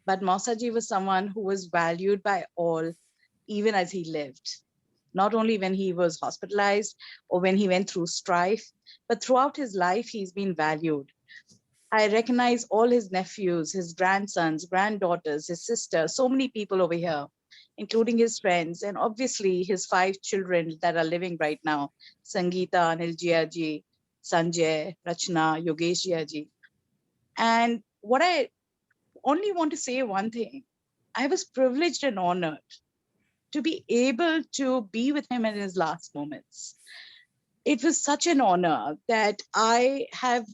But Mausaji was someone who was valued by all, even as he lived. Not only when he was hospitalized or when he went through strife, but throughout his life, he's been valued. I recognize all his nephews, his grandsons, granddaughters, his sister, so many people over here, including his friends, and obviously his 5 children that are living right now, Sangeeta, Anil Jiaji, Sanjay, Rachna, Yogesh Jiaji. And what I only want to say one thing, I was privileged and honored to be able to be with him in his last moments. It was such an honor that I have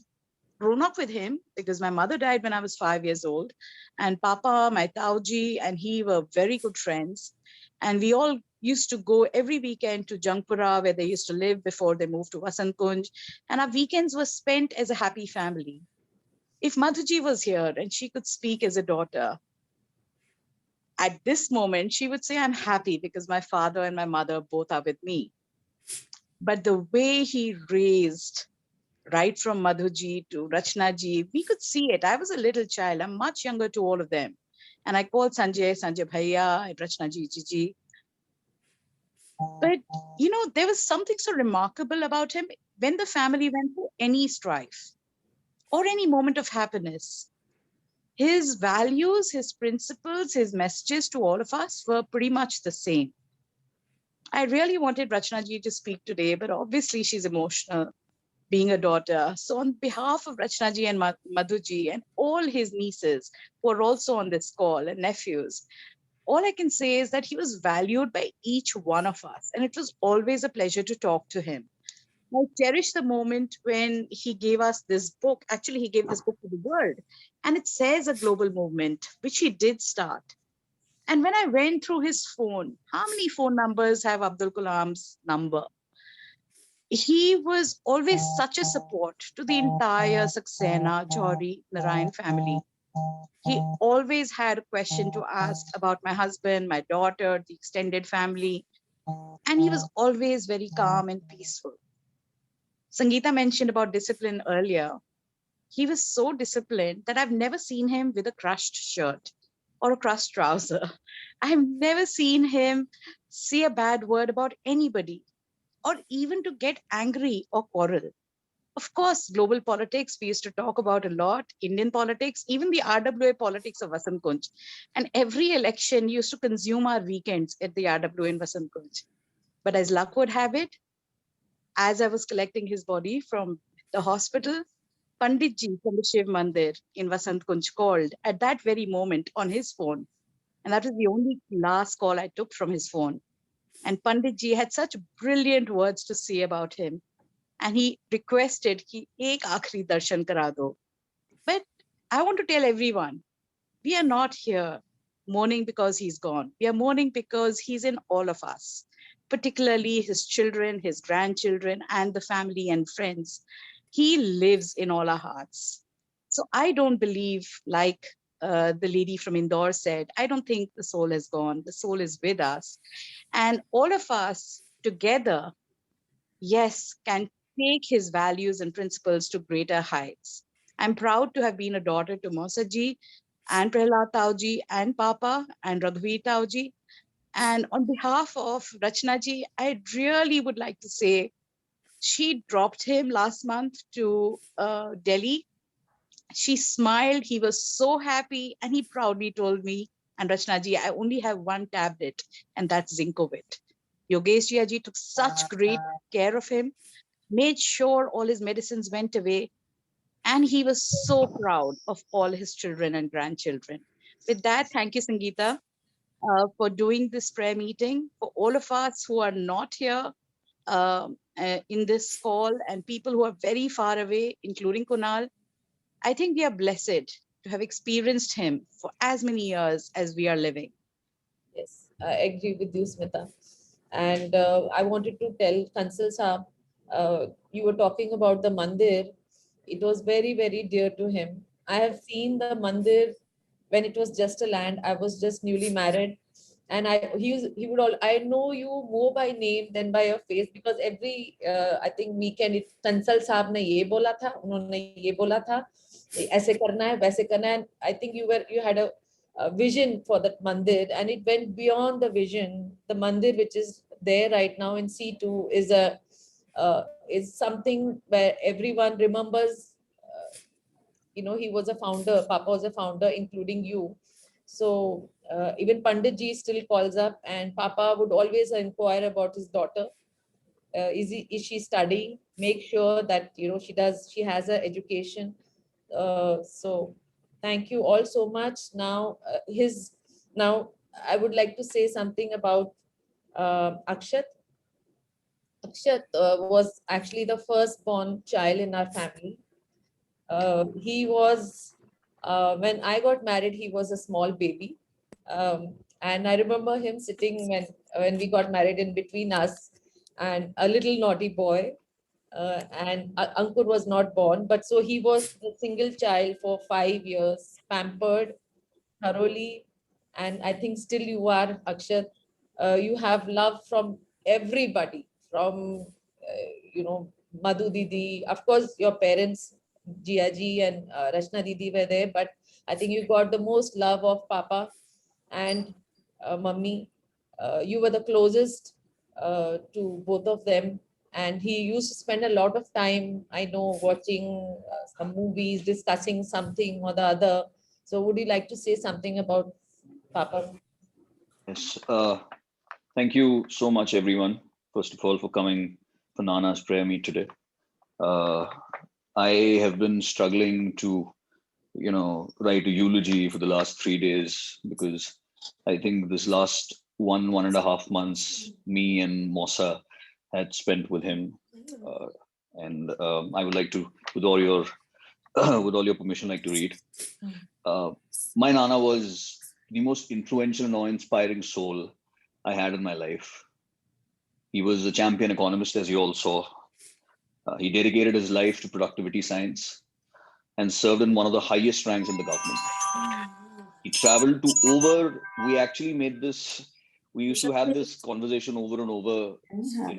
grown up with him because my mother died when I was 5 years old, and Papa, my Tauji, and he were very good friends. And we all used to go every weekend to Jangpura, where they used to live before they moved to Vasant Kunj. And our weekends were spent as a happy family. If Madhuji was here and she could speak as a daughter, at this moment, she would say, I'm happy because my father and my mother both are with me. But the way he raised, right from Madhuji to Rachnaji, we could see it. I was a little child. I'm much younger to all of them. And I called Sanjay Bhaiya, and Rachnaji, Jiji. But, you know, there was something so remarkable about him when the family went through any strife or any moment of happiness. His values, his principles, his messages to all of us were pretty much the same. I really wanted Rachnaji to speak today, but obviously she's emotional, being a daughter. So on behalf of Rachnaji and Madhuji and all his nieces who are also on this call and nephews, all I can say is that he was valued by each one of us. And it was always a pleasure to talk to him. I cherish the moment when he gave us this book. Actually, he gave this book to the world. And it says a global movement, which he did start. And when I went through his phone, how many phone numbers have Abdul Kalam's number? He was always such a support to the entire Saxena, Jory, Narayan family. He always had a question to ask about my husband, my daughter, the extended family. And he was always very calm and peaceful. Sangeeta mentioned about discipline earlier. He was so disciplined that I've never seen him with a crushed shirt or a crushed trouser. I've never seen him say a bad word about anybody or even to get angry or quarrel. Of course, global politics, we used to talk about a lot, Indian politics, even the RWA politics of Vasant Kunj. And every election used to consume our weekends at the RWA in Vasant Kunj. But as luck would have it, as I was collecting his body from the hospital, Panditji from the Shiv Mandir in Vasant Kunj called at that very moment on his phone. And that was the only last call I took from his phone. And Panditji had such brilliant words to say about him. And he requested, ki ek aakhri darshan kara do. But I want to tell everyone, we are not here mourning because he's gone. We are mourning because he's in all of us, particularly his children, his grandchildren, and the family and friends. He lives in all our hearts. So I don't believe, like the lady from Indore said, I don't think the soul has gone. The soul is with us. And all of us together, yes, can take his values and principles to greater heights. I'm proud to have been a daughter to Mausaji and Prahlad Tauji and Papa and Raghuveer Tauji. And on behalf of Rachnaji, I really would like to say, she dropped him last month to Delhi. She smiled, he was so happy, and he proudly told me, and Rachnaji, I only have one tablet, and that's Zincovit. Yogesh Jiaji took such great care of him, made sure all his medicines went away, and he was so proud of all his children and grandchildren. With that, thank you, Sangeeta, for doing this prayer meeting. For all of us who are not here in this call and people who are very far away, including Kunal, I think we are blessed to have experienced him for as many years as we are living. Yes, I agree with you, Smita. And I wanted to tell Kansal Saab, you were talking about the mandir. It was very, very dear to him. I have seen the mandir when it was just a land. I was just newly married, and he would all, I know you more by name than by your face, because every I think weekend Kansal Saab ने ये बोला था, उन्होंने ये बोला था, ऐसे करना है, वैसे करना है. And I think you had a vision for that mandir, and it went beyond the vision. The mandir which is there right now in C2 is something where everyone remembers. He was a founder, Papa was a founder, including you. So even Pandit ji still calls up, and Papa would always inquire about his daughter. Is she studying? Make sure that she has her education. So thank you all so much. Now I would like to say something about Akshat. Akshat was actually the firstborn child in our family. He was, when I got married, he was a small baby. And I remember him sitting when we got married in between us and a little naughty boy. And Ankur was not born, but so he was a single child for 5 years, pampered thoroughly. And I think still you are, Akshat. You have love from everybody, from, Madhu Didi. Of course, your parents, Jiaji and Rachna Didi were there, but I think you got the most love of Papa and Mummy. You were the closest to both of them. And he used to spend a lot of time, I know, watching some movies, discussing something or the other. So would you like to say something about Papa? Yes. Thank you so much, everyone, first of all, for coming for Nana's prayer meet today. I have been struggling to, write a eulogy for the last 3 days because I think this last 1.5 months, me and Mosa had spent with him. And I would like to, with all your permission, like to read. My Nana was the most influential and awe-inspiring soul I had in my life. He was a champion economist, as you all saw. He dedicated his life to productivity science and served in one of the highest ranks in the government. He traveled to we used to have this conversation over and over,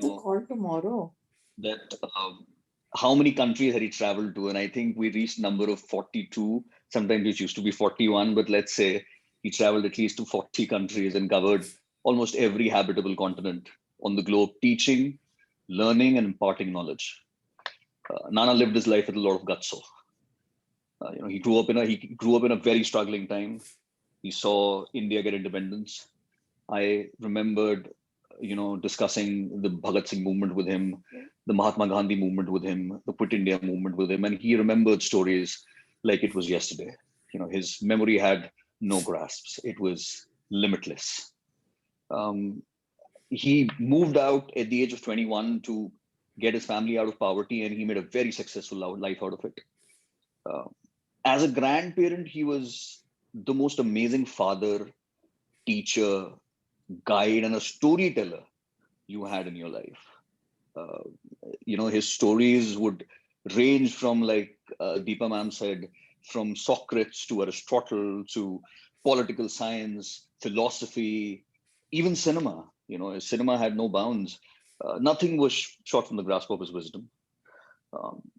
Call tomorrow. that how many countries had he traveled to? And I think we reached number of 42. Sometimes it used to be 41, but let's say he traveled at least to 40 countries and covered almost every habitable continent on the globe, teaching, learning, and imparting knowledge. Nana lived his life with a lot of gusto. He grew up in a very struggling time. He saw India get independence. I remembered, discussing the Bhagat Singh movement with him, the Mahatma Gandhi movement with him, the Quit India movement with him, and he remembered stories like it was yesterday. His memory had no grasps. It was limitless. He moved out at the age of 21 to get his family out of poverty, and he made a very successful life out of it. As a grandparent, he was the most amazing father, teacher, guide, and a storyteller you had in your life. His stories would range from, like Deepa ma'am said, from Socrates to Aristotle to political science, philosophy, even cinema. His cinema had no bounds. Nothing was short from the grasp of his wisdom.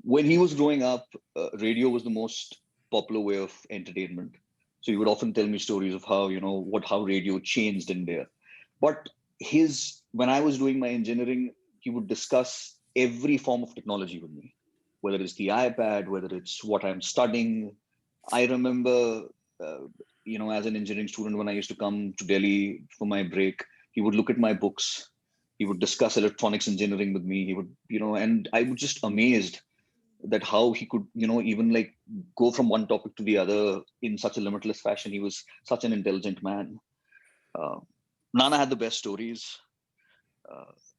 When he was growing up, radio was the most popular way of entertainment. So he would often tell me stories of how, how radio changed India. But when I was doing my engineering, he would discuss every form of technology with me, whether it's the iPad, whether it's what I'm studying. I remember, as an engineering student, when I used to come to Delhi for my break, he would look at my books. He would discuss electronics engineering with me. He would, and I was just amazed that how he could, even like go from one topic to the other in such a limitless fashion. He was such an intelligent man. Nana had the best stories.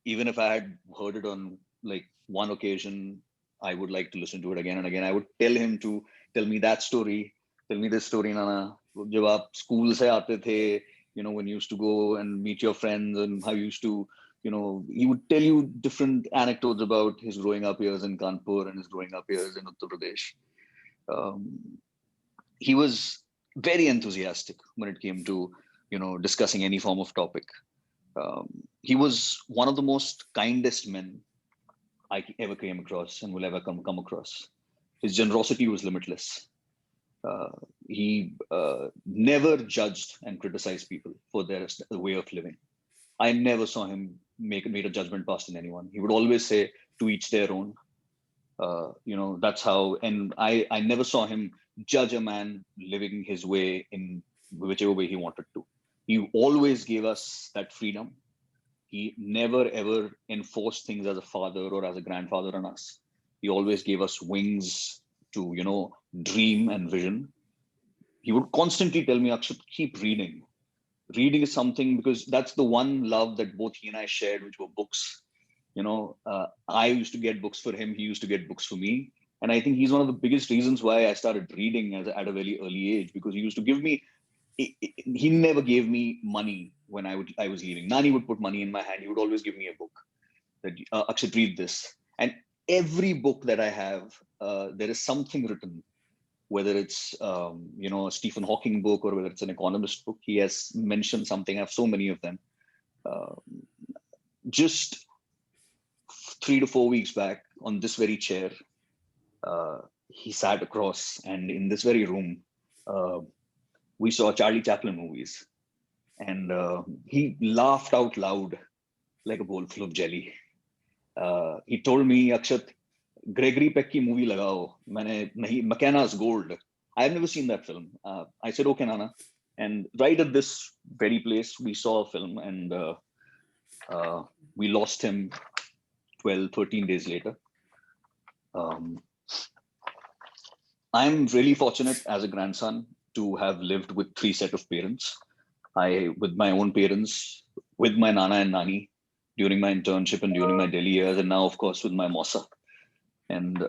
Even if I had heard it on like one occasion, I would like to listen to it again and again. I would tell him to tell me that story. Tell me this story, Nana. Jab aap school se aate the, when you used to go and meet your friends and how you used to, he would tell you different anecdotes about his growing up years in Kanpur and his growing up years in Uttar Pradesh. He was very enthusiastic when it came to, discussing any form of topic. He was one of the most kindest men I ever came across and will ever come across. His generosity was limitless. He never judged and criticized people for their way of living. I never saw him made a judgment pass on anyone. He would always say, to each their own. That's how, and I never saw him judge a man living his way in whichever way he wanted to. He always gave us that freedom. He never ever enforced things as a father or as a grandfather on us. He always gave us wings to, dream and vision. He would constantly tell me, Akshat, keep reading. Reading is something, because that's the one love that both he and I shared, which were books. I used to get books for him. He used to get books for me. And I think he's one of the biggest reasons why I started reading at a very early age, because he used to give me, he never gave me money when I was leaving. Nani would put money in my hand. He would always give me a book that, Akshat, read this. And every book that I have, there is something written, whether it's, a Stephen Hawking book or whether it's an economist book. He has mentioned something. I have so many of them. Just 3 to 4 weeks back on this very chair, he sat across, and in this very room, we saw Charlie Chaplin movies, and he laughed out loud like a bowl full of jelly. He told me, Akshat, Gregory Peck ki movie lagao. McKenna's Gold. I've never seen that film. I said, okay, Nana. And right at this very place, we saw a film, and we lost him 12, 13 days later. I'm really fortunate as a grandson to have lived with 3 sets of parents. With my own parents, with my Nana and Nani during my internship and during my Delhi years, and now, of course, with my Mossa. And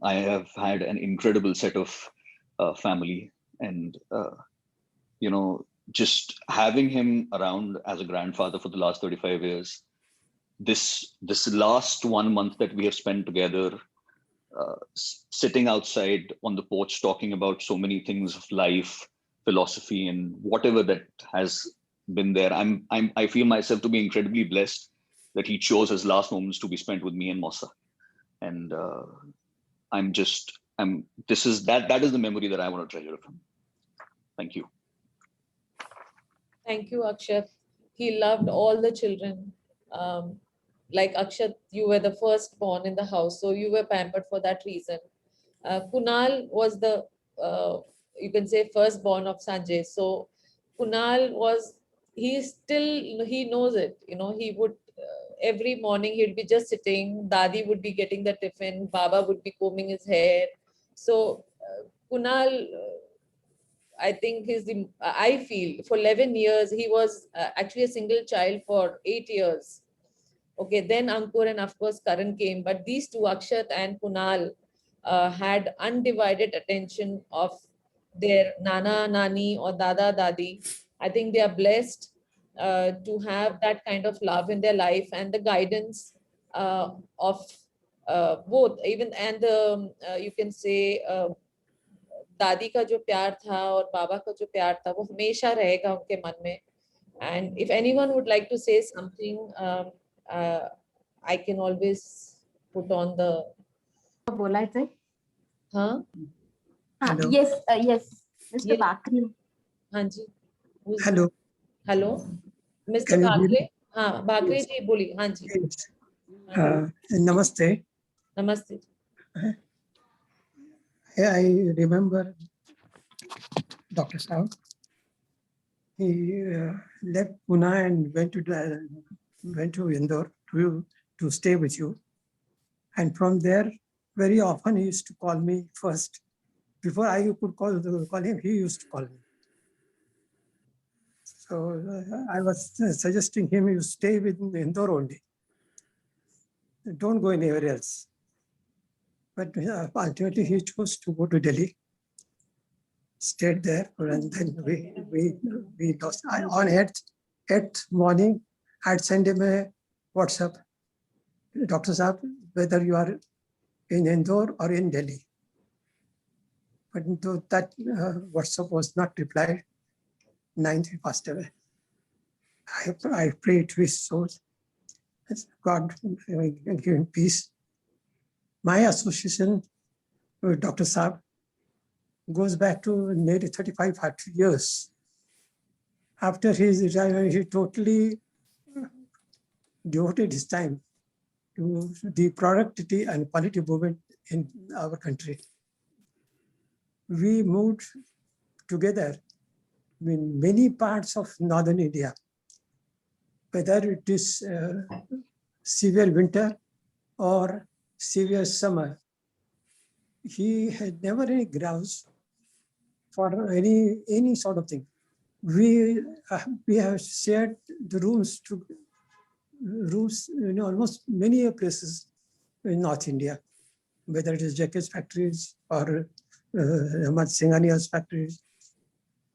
I have had an incredible set of family, and just having him around as a grandfather for the last 35 years. This last 1 month that we have spent together, sitting outside on the porch talking about so many things of life, philosophy, and whatever that has been there. I feel myself to be incredibly blessed that he chose his last moments to be spent with me and Mossa. And that is the memory that I want to treasure of him. Thank you. Thank you, Akshat. He loved all the children. Like Akshat, you were the firstborn in the house, so you were pampered for that reason. Kunal was the, you can say, firstborn of Sanjay. So Kunal he knows it. He would, every morning he'd be just sitting, Dadi would be getting the tiffin, Baba would be combing his hair. So Kunal, I think I feel for 11 years, he was actually a single child for 8 years. Okay, then Ankur and of course Karan came, but these two, Akshat and Kunal, had undivided attention of their Nana, Nani or Dada, Dadi. I think they are blessed to have that kind of love in their life and the guidance of both, even, and you can say दादी का जो प्यार था और बाबा का जो प्यार था वो हमेशा रहेगा उनके मन में. And if anyone would like to say something, I can always put on the. बोलायचंय? हाँ? Yes, yes, Mr. Bakri. हाँ जी. Hello. Hello, Mr. Bakri. हाँ, Bakri जी बोलिए. हाँ जी. Namaste. Namaste. I remember Dr. Saab. He left Pune and went to Indore to stay with you. And from there, very often he used to call me first. Before I could call him, he used to call me. So I was suggesting him you stay with Indore only. Don't go anywhere else. But ultimately he chose to go to Delhi. Stayed there, and then we lost. On 8th morning, I'd send him a WhatsApp. Dr. Saab, whether you are in Indore or in Delhi. But though that WhatsApp was not replied, 9th he passed away. I pray to his soul. God give him peace. My association with Dr. Saab goes back to nearly 35 years. After his retirement, he totally devoted his time to the productivity and quality movement in our country. We moved together in many parts of northern India, whether it is severe winter or severe summer, he had never any grounds for any sort of thing. We have shared the rooms in almost many places in North India, whether it is Jackett's factories or Ahmad Singhania's factories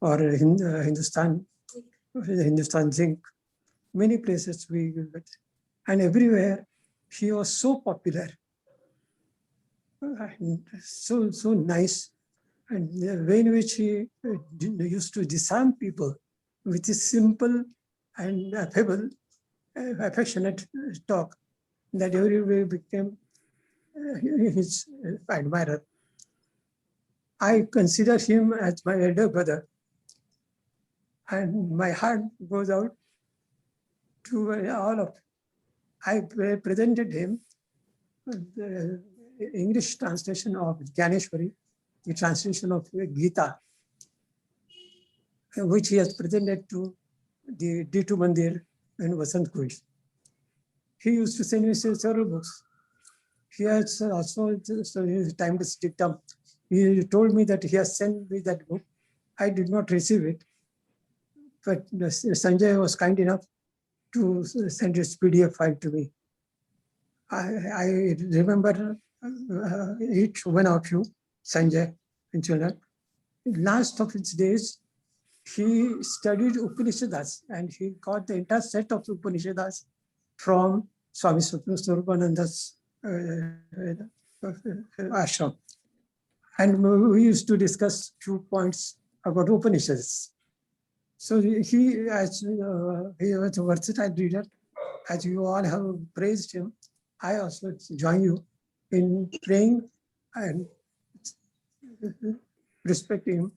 or Hindustan Zinc. Many places we went, and everywhere he was so popular, so nice, and the way in which he used to disarm people with his simple and affable, affectionate talk, that everybody became his admirer. I consider him as my elder brother, and my heart goes out to all of. I presented him the English translation of Jnaneshwari, the translation of Gita, which he has presented to the D2 Mandir in Vasant Kuish. He used to send me several books. He has also, so his timeless dictum, he told me that he has sent me that book. I did not receive it, but Sanjay was kind enough to send his PDF file to me. I remember each one of you, Sanjay and children. Last of his days, he studied Upanishads and he got the entire set of Upanishads from Swami Swarupananda's ashram. And we used to discuss few points about Upanishads. So he was a versatile reader. As you all have praised him, I also join you in praying and respecting him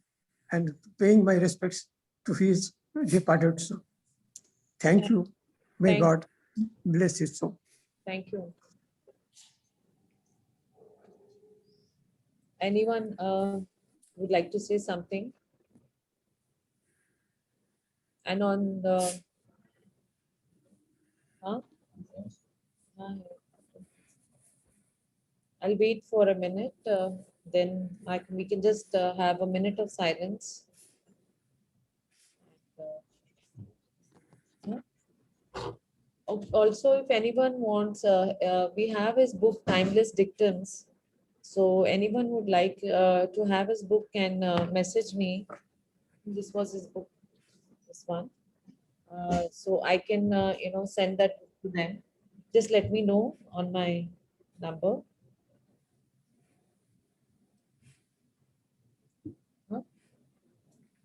and paying my respects to his departed soul. Thank you. May God bless his soul. Thank you. Anyone would like to say something? And on the I'll wait for a minute, then we can just have a minute of silence. Also, if anyone wants, we have his book, Timeless Dictums. So anyone would like to have his book can message me. This was his book, this one. So I can, send that to them. Just let me know on my number.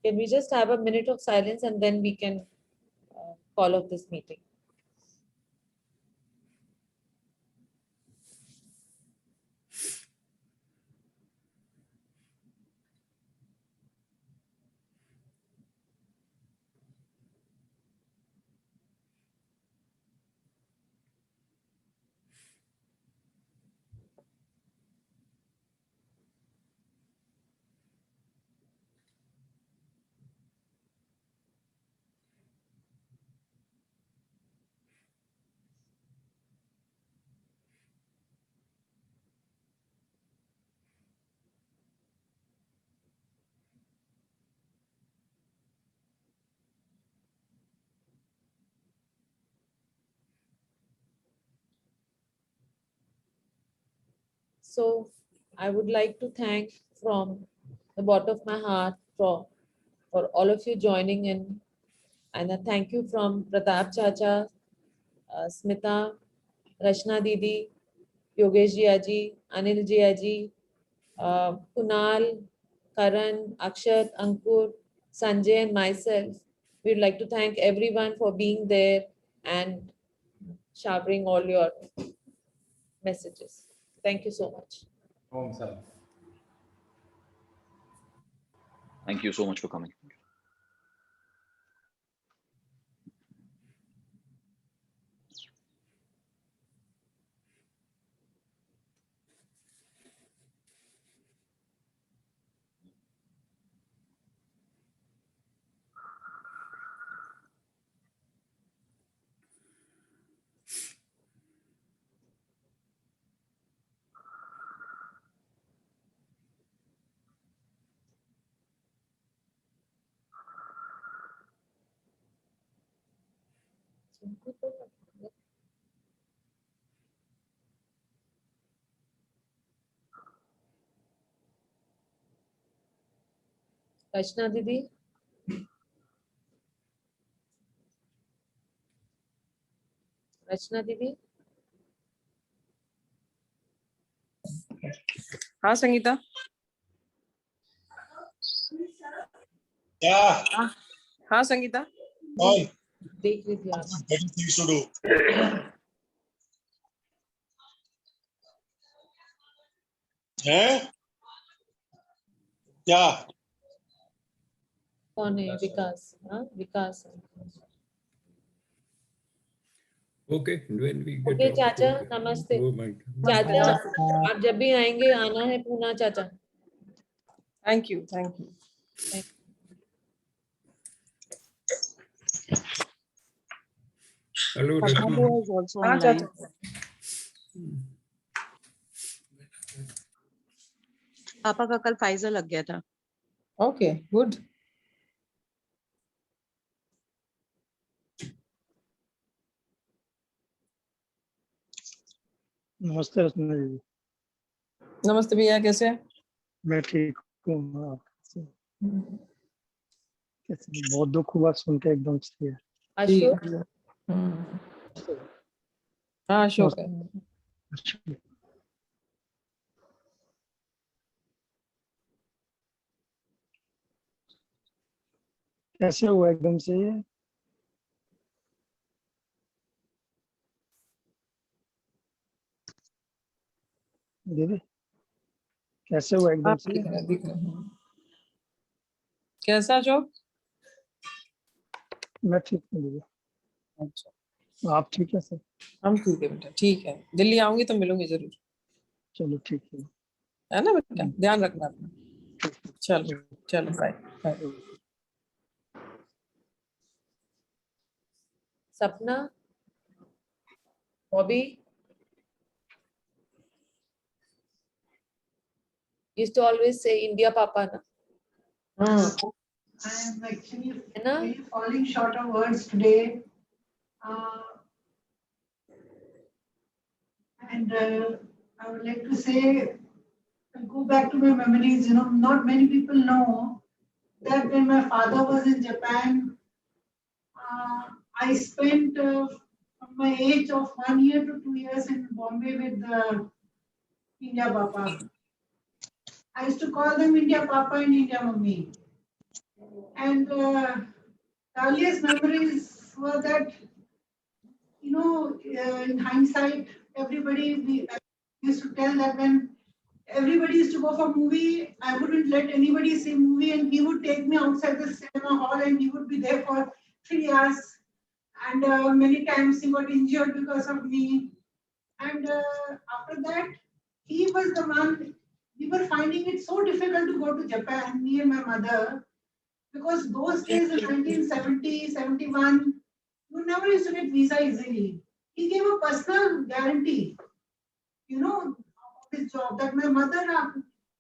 Can we just have a minute of silence and then we can call off this meeting? So I would like to thank from the bottom of my heart for all of you joining in. And a thank you from Pratap Chacha, Smita, Rashna Didi, Yogesh Ji, Anil Ji, Kunal, Karan, Akshat, Ankur, Sanjay and myself. We'd like to thank everyone for being there and showering all your messages. Thank you so much. Thank you so much for coming. रचना दीदी, रचना दीदी, हाँ संगीता, क्या? हाँ संगीता, देख रही थी आप। Better things to do. हैं? क्या? कौन है? विकास। हाँ, विकास है। Okay, when we get okay out, चाचा, okay. नमस्ते। Oh my God. चाचा, आप जब भी आएंगे आना है पूना चाचा। Thank you, thank you. Hello, Papa Rashmi. Bua is also हाँ online. चाचा, पापा का कल फाइजर लग गया था। Okay good. नमस्ते रत्ना जी। नमस्ते भैया, कैसे हैं? मैं ठीक हूँ। आप कैसे? बहुत दुख हुआ सुन के एकदम से। अशोक, हाँ अशोक है। अच्छा। कैसे हुआ एकदम से ये? दीदी कैसे हुआ एकदम आप से? दिख रहे, दिख रहे। कैसा अशोक? मैं ठीक हूँ दीदी। अच्छा, आप ठीक है सर? हम ठीक है बेटा, ठीक है। दिल्ली आऊंगी तो मिलूंगी जरूर, चलो ठीक है। है ना बेटा? ध्यान रखना अपना। चलो चलो, बाय बाय। सपना, Bobby, used to always say India Papa na. I am actually really falling short of words today. And I would like to say, go back to my memories. You know, not many people know that when my father was in Japan, I spent from my age of 1 year to 2 years in Bombay with India Papa. I used to call them India Papa and India Mummy. And the earliest memories were that, you know, in hindsight, we used to tell that when everybody used to go for movie, I wouldn't let anybody see movie, and he would take me outside the cinema hall and he would be there for 3 hours. And many times he got injured because of me. And after that, he was the one, we were finding it so difficult to go to Japan, me and my mother, because those days in 1970, 71, you never used to get visa easily. He gave a personal guarantee, you know, of his job, that my mother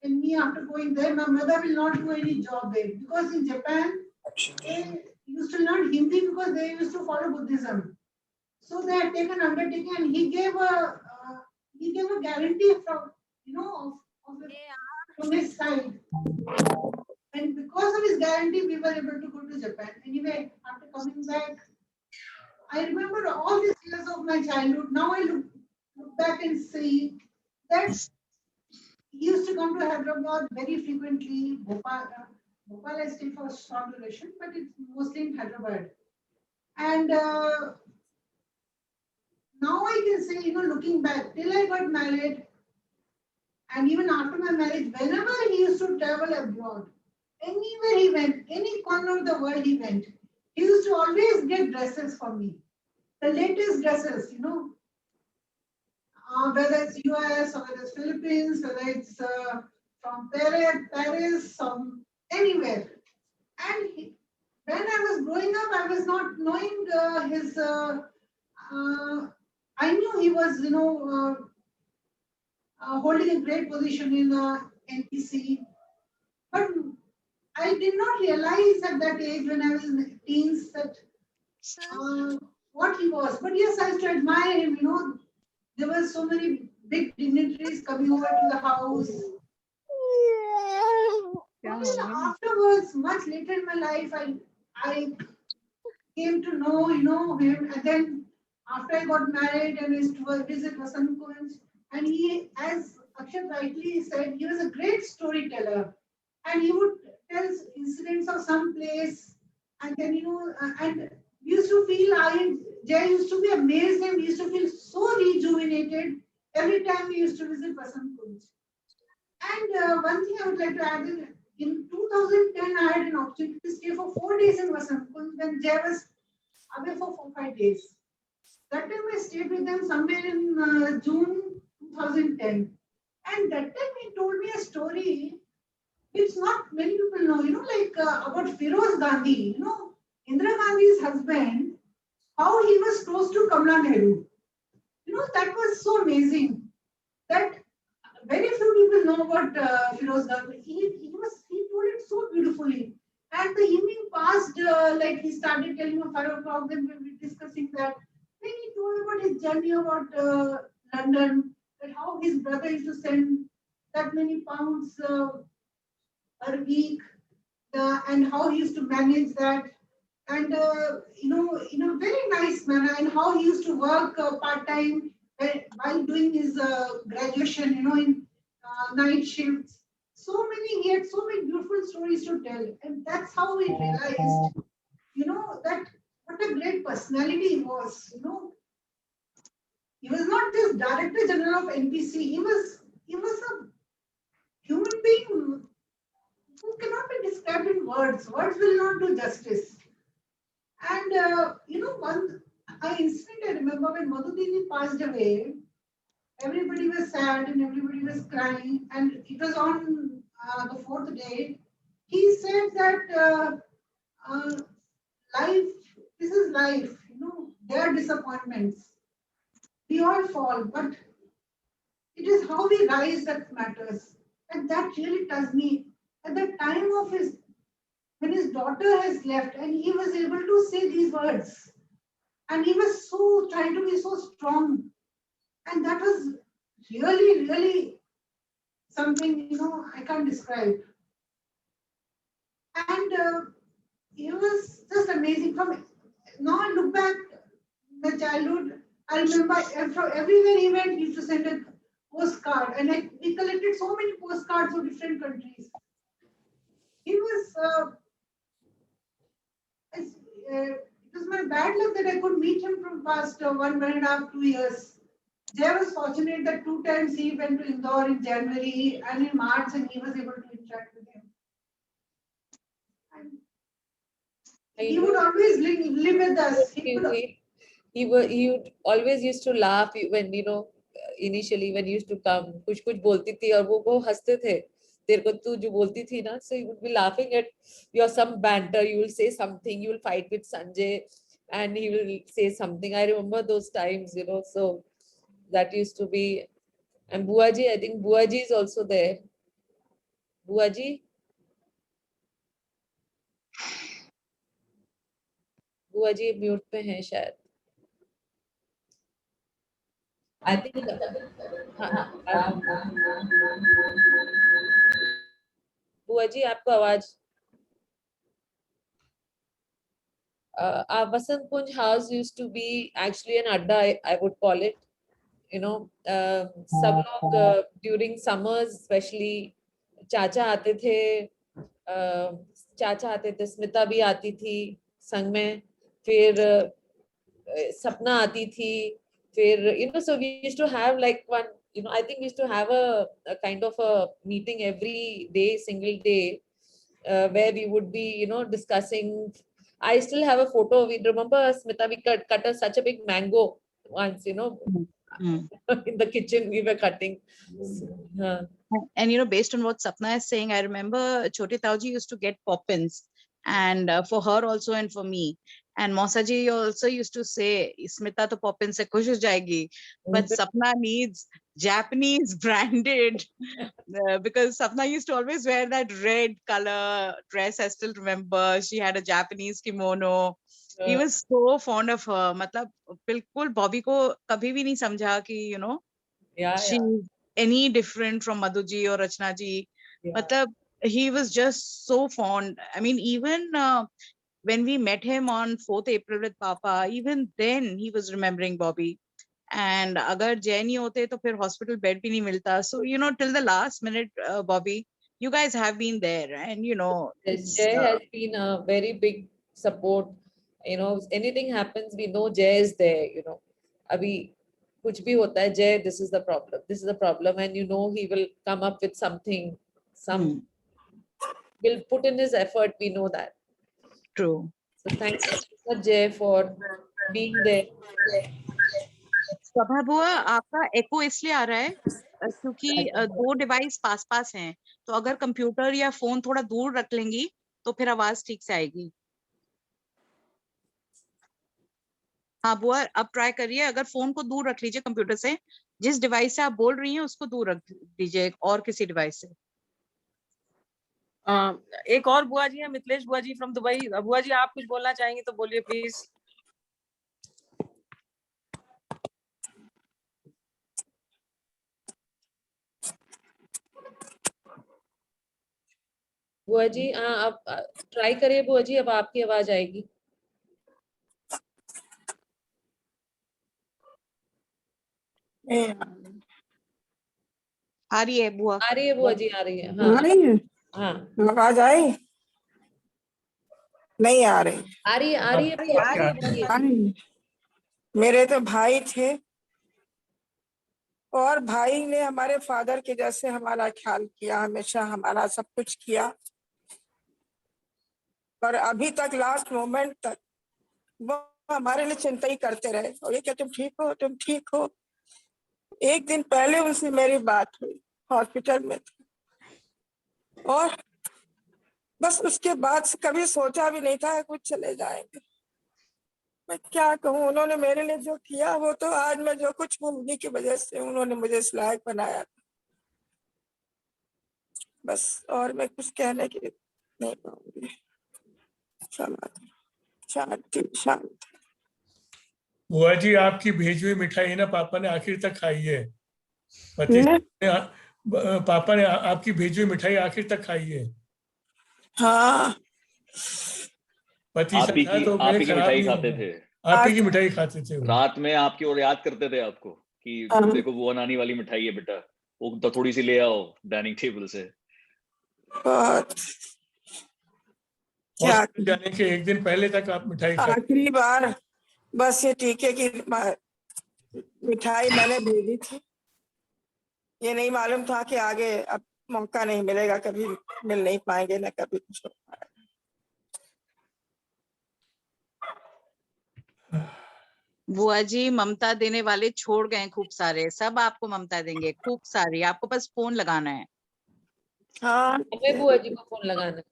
and me, after going there, my mother will not do any job there. Because in Japan, they used to learn Hindi because they used to follow Buddhism. So they had taken undertaking, and he gave a guarantee from, you know, from his side. And because of his guarantee, we were able to go to Japan. Anyway, after coming back, I remember all these years of my childhood. Now I look back and see that he used to come to Hyderabad very frequently. Bhopal I stayed for a short duration, but it's mostly in Hyderabad. And now I can say, you know, looking back, till I got married, and even after my marriage, whenever he used to travel abroad, anywhere he went, any corner of the world he went, he used to always get dresses for me. The latest dresses, you know, whether it's US or whether it's Philippines, whether it's from Paris, from anywhere. And when I was growing up, I was not knowing his, I knew he was, you know, holding a great position in NPC, but I did not realize at that age when I was in teens that what he was. But yes, I used to admire him, you know. There were so many big dignitaries coming over to the house. But then afterwards, much later in my life, I came to know, you know, him. And then after I got married and used to visit Vasant Kunj, and he, as Akshat rightly said, he was a great storyteller. And he would tell incidents of some place, and then, you know, and we used to feel, Jay used to be amazed, and we used to feel so rejuvenated every time we used to visit Vasant Kunj. And one thing I would like to add is, in 2010, I had an opportunity to stay for 4 days in Vasant Kunj when Jay was away for 4-5 days. That time I stayed with them somewhere in June 2010. And that time he told me a story which not many people know, you know, like about Firoz Gandhi, you know, Indira Gandhi's husband, how he was close to Kamala Nehru. You know, that was so amazing that very few people know about Firoz Gandhi. He told it so beautifully. And the evening passed, like he started telling at 5 o'clock, then we were discussing that. Then he told about his journey about London, that how his brother used to send that many pounds per week, and how he used to manage that. And, you know, in a very nice manner, and how he used to work part-time while doing his graduation, you know, in night shifts. He had so many beautiful stories to tell. And that's how we realized, you know, that what a great personality he was, you know. He was not just Director General of NPC, he was a human being who cannot be described in words. Words will not do justice. And, you know, one incident I remember when Madhudini passed away, everybody was sad and everybody was crying. And it was on the 4th day. He said that life, this is life, you know, there are disappointments. We all fall, but it is how we rise that matters. And that really touched me. At the time of when his daughter has left, and he was able to say these words. And he was so trying to be so strong. And that was really, really something, you know, I can't describe. And it was just amazing. From now I look back my childhood, I remember everywhere he went, he used to send a postcard. And we collected so many postcards of different countries. He was, it was my bad luck that I could meet him from past 1.5, 2 years. Jay was fortunate that 2 times he went to Indore in January and in March, and he was able to interact with him. And he would always live with us. He would always used to laugh when, you know, initially when he used to come, कुछ बोलती थी और वो हंसते थे. तेरे को तू जो बोलती थी ना, so he would be laughing at your some banter. You will say something, you will fight with Sanjay, and he will say something. I remember those times, you know. So that used to be. And Buaji, I think Buaji is also there. Buaji. बुआजी mute पे हैं शायद. I think बुआजी आपको आवाज. Our Vasant Kunj house used to be actually an adda, I would call it. You know, सब लोग during summers especially चाचा आते थे, स्मिता भी आती थी संग में, फिर सपना आती थी, फिर, you know, so we used to have like one, you know, I think we used to have a kind of a meeting every day, single day, where we would be, you know, discussing. I still have a photo. We remember Smita, we cut such a big mango once, you know, in the kitchen we were cutting. And you know, based on what Sapna is saying, I remember Chote Tauji used to get poppins, and for her also and for me. And Mausaji also used to say, Smita to poppin se khush ho jayegi, but Sapna needs Japanese branded, because Sapna used to always wear that red color dress. I still remember she had a Japanese kimono. He was so fond of her. मतलब बिल्कुल बॉबी को कभी भी नहीं समझा कि she any different from Madhu ji or Rachna ji. मतलब he was just so fond. I mean, even when we met him on 4th April with Papa, even then he was remembering Bobby. And अगर जय नहीं होते तो फिर hospital bed भी नहीं मिलता. So till the last minute, Bobby, you guys have been there, and Jay has been a very big support. Anything happens, we know Jay is there. Abhi kuch bhi hota hai, Jay, this is the problem, and he will come up with something. Will put in his effort. We know that. True. So thanks Jay for being there. सभा बुआ, आपका एको इसलिए आ रहा है क्योंकि 2 device pass पास हैं, तो अगर कंप्यूटर या फोन थोड़ा दूर रख लेंगी तो फिर आवाज ठीक से आएगी. हाँ बुआ, अब ट्राई करिए. अगर फोन को दूर रख लीजिए कंप्यूटर से, जिस डिवाइस से आप बोल रही हैं उसको दूर रख दीजिए और किसी डिवाइस से. एक और बुआ जी है, मिथिलेश बुआ जी फ्रॉम दुबई. बुआ जी आप कुछ बोलना चाहेंगे तो बोलिए प्लीज. बुआ जी आप ट्राई करिए बुआ जी, अब आपकी आवाज आएगी. आ रही है बुआ? आ रही है बुआ जी, आ रही है. हाँ आवाज आई? नहीं आ रही. आ रही है बुआ जी. मेरे तो भाई थे, और भाई ने हमारे फादर के जैसे हमारा ख्याल किया, हमेशा हमारा सब कुछ किया, पर अभी तक लास्ट मोमेंट तक वो हमारे लिए चिंता ही करते रहे. और ये क्या तुम ठीक हो, तुम ठीक हो. एक दिन पहले उनसे मेरी बात हुई, हॉस्पिटल में थी, और बस उसके बाद से कभी सोचा भी नहीं था कुछ चले जाएंगे. मैं क्या कहूँ, उन्होंने मेरे लिए जो किया वो तो आज मैं जो कुछ हूँ उन्हीं की वजह से. उन्होंने मुझे इस लायक बनाया था. बस और मैं कुछ कहने की नहीं पाऊंगी. शांति शांति. बुआ जी, आपकी भेजी हुई मिठाई ना पापा ने आखिर तक खाई है. पापा ने आपकी भेजी हुई मिठाई आखिर तक खाई है. हाँ, आप ही की मिठाई खाते थे. आप ही की मिठाई खाते थे. रात में आपकी ओर याद करते थे आपको कि देखो वो नानी वाली मिठाई है बेटा, वो तो थोड़ी सी ले आओ डाइनिंग टेबल से. जाने के एक दिन पहले तक आप मिठाई आखिरी बार बस ये टीके की मिठाई मैंने भेजी थी. ये नहीं मालूम था कि आगे अब मौका नहीं मिलेगा, कभी मिल नहीं पाएंगे ना कभी कुछ हो पाएगा. बुआ जी ममता देने वाले छोड़ गए खूब सारे, सब आपको ममता देंगे खूब सारी. आपको बस फोन लगाना है. हाँ, हमें बुआ जी को फोन लगाना है.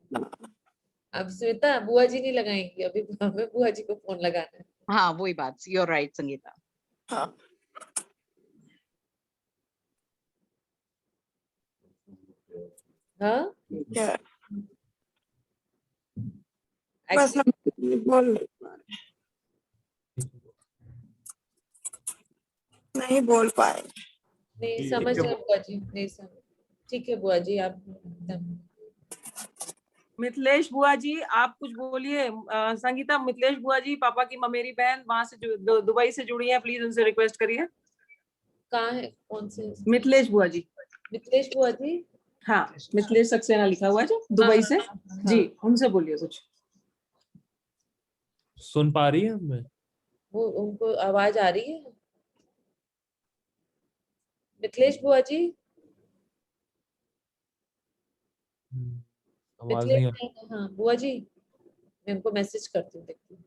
अब श्वेता बुआ जी नहीं लगाएंगी, अभी हमें बुआ जी को फोन लगाना है. हाँ वही बात. You are right Sangeeta. हाँ. हाँ क्या बस बोल नहीं बोल पाए. नहीं समझ गए बुआ जी, नहीं समझ. ठीक है बुआ जी, आप मिथिलेश बुआ जी आप कुछ बोलिए. संगीता, मिथिलेश बुआ जी पापा की ममेरी बहन वहां से दुबई से जुड़ी है, प्लीज उनसे रिक्वेस्ट करिए. कहाँ है, कौन से? मिथिलेश बुआ जी. मिथिलेश बुआ जी, हाँ मिथिलेश सक्सेना लिखा हुआ है जो दुबई से. जी उनसे बोलिए कुछ. सुन पा रही है मैं? वो उनको आवाज आ रही है? मिथिलेश बुआ जी, आवाज नहीं आ. हाँ बुआ जी, मैं उनको मैसेज करती हूँ, देखती हूँ.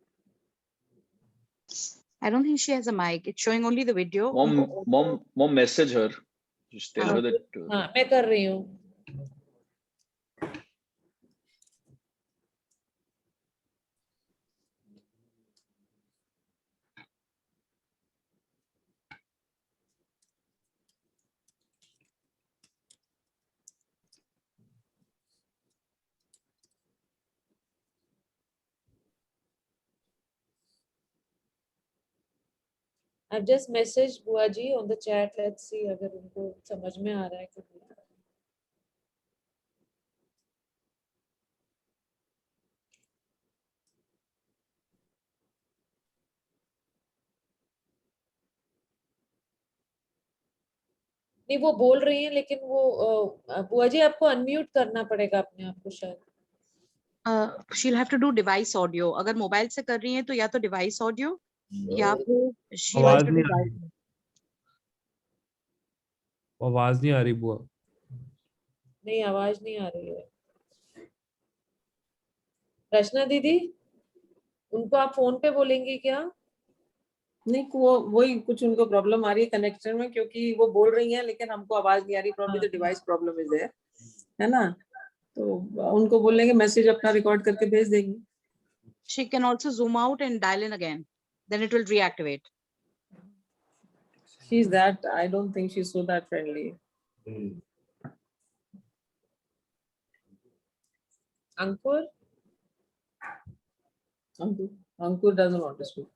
I don't think she has a mic. It's showing only the video. Mom message her. Just tell her that. हाँ मैं कर रही हूँ. I've just messaged बुआ जी on the chat. Let's see अगर उनको समझ में आ रहा है कि नहीं आ रहा है. नहीं वो बोल रही है लेकिन वो बुआ जी आपको अनम्यूट करना पड़ेगा अपने आप को शायद. she'll have to do device audio. अगर मोबाइल से कर रही हैं तो या तो device audio या फिर she आवाज has to नहीं do आ रही. आवाज नहीं आ रही बुआ. नहीं आवाज नहीं आ रही है. रचना दीदी उनको आप फोन पे बोलेंगी क्या? नहीं वो वही कुछ उनको प्रॉब्लम आ रही है कनेक्शन में क्योंकि वो बोल रही हैं लेकिन हमको आवाज नहीं आ रही. Problem the device problem is there, है ना. तो उनको बोलेंगे मैसेज अपना रिकॉर्ड करके भेज देंगे. she can also zoom out and dial in again, then it will reactivate. She's that, I don't think she's so that friendly. Ankur? Ankur doesn't want to speak.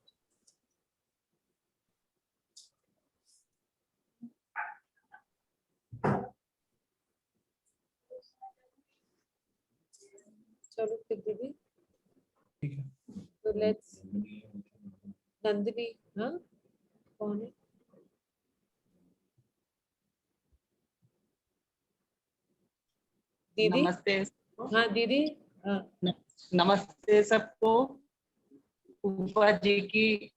चलो फिर दीदी. ठीक है. तो लेट्स नंदिनी. हाँ कौन है? दीदी. नमस्ते. हाँ दीदी. हाँ. नमस्ते सबको. फूफा जी की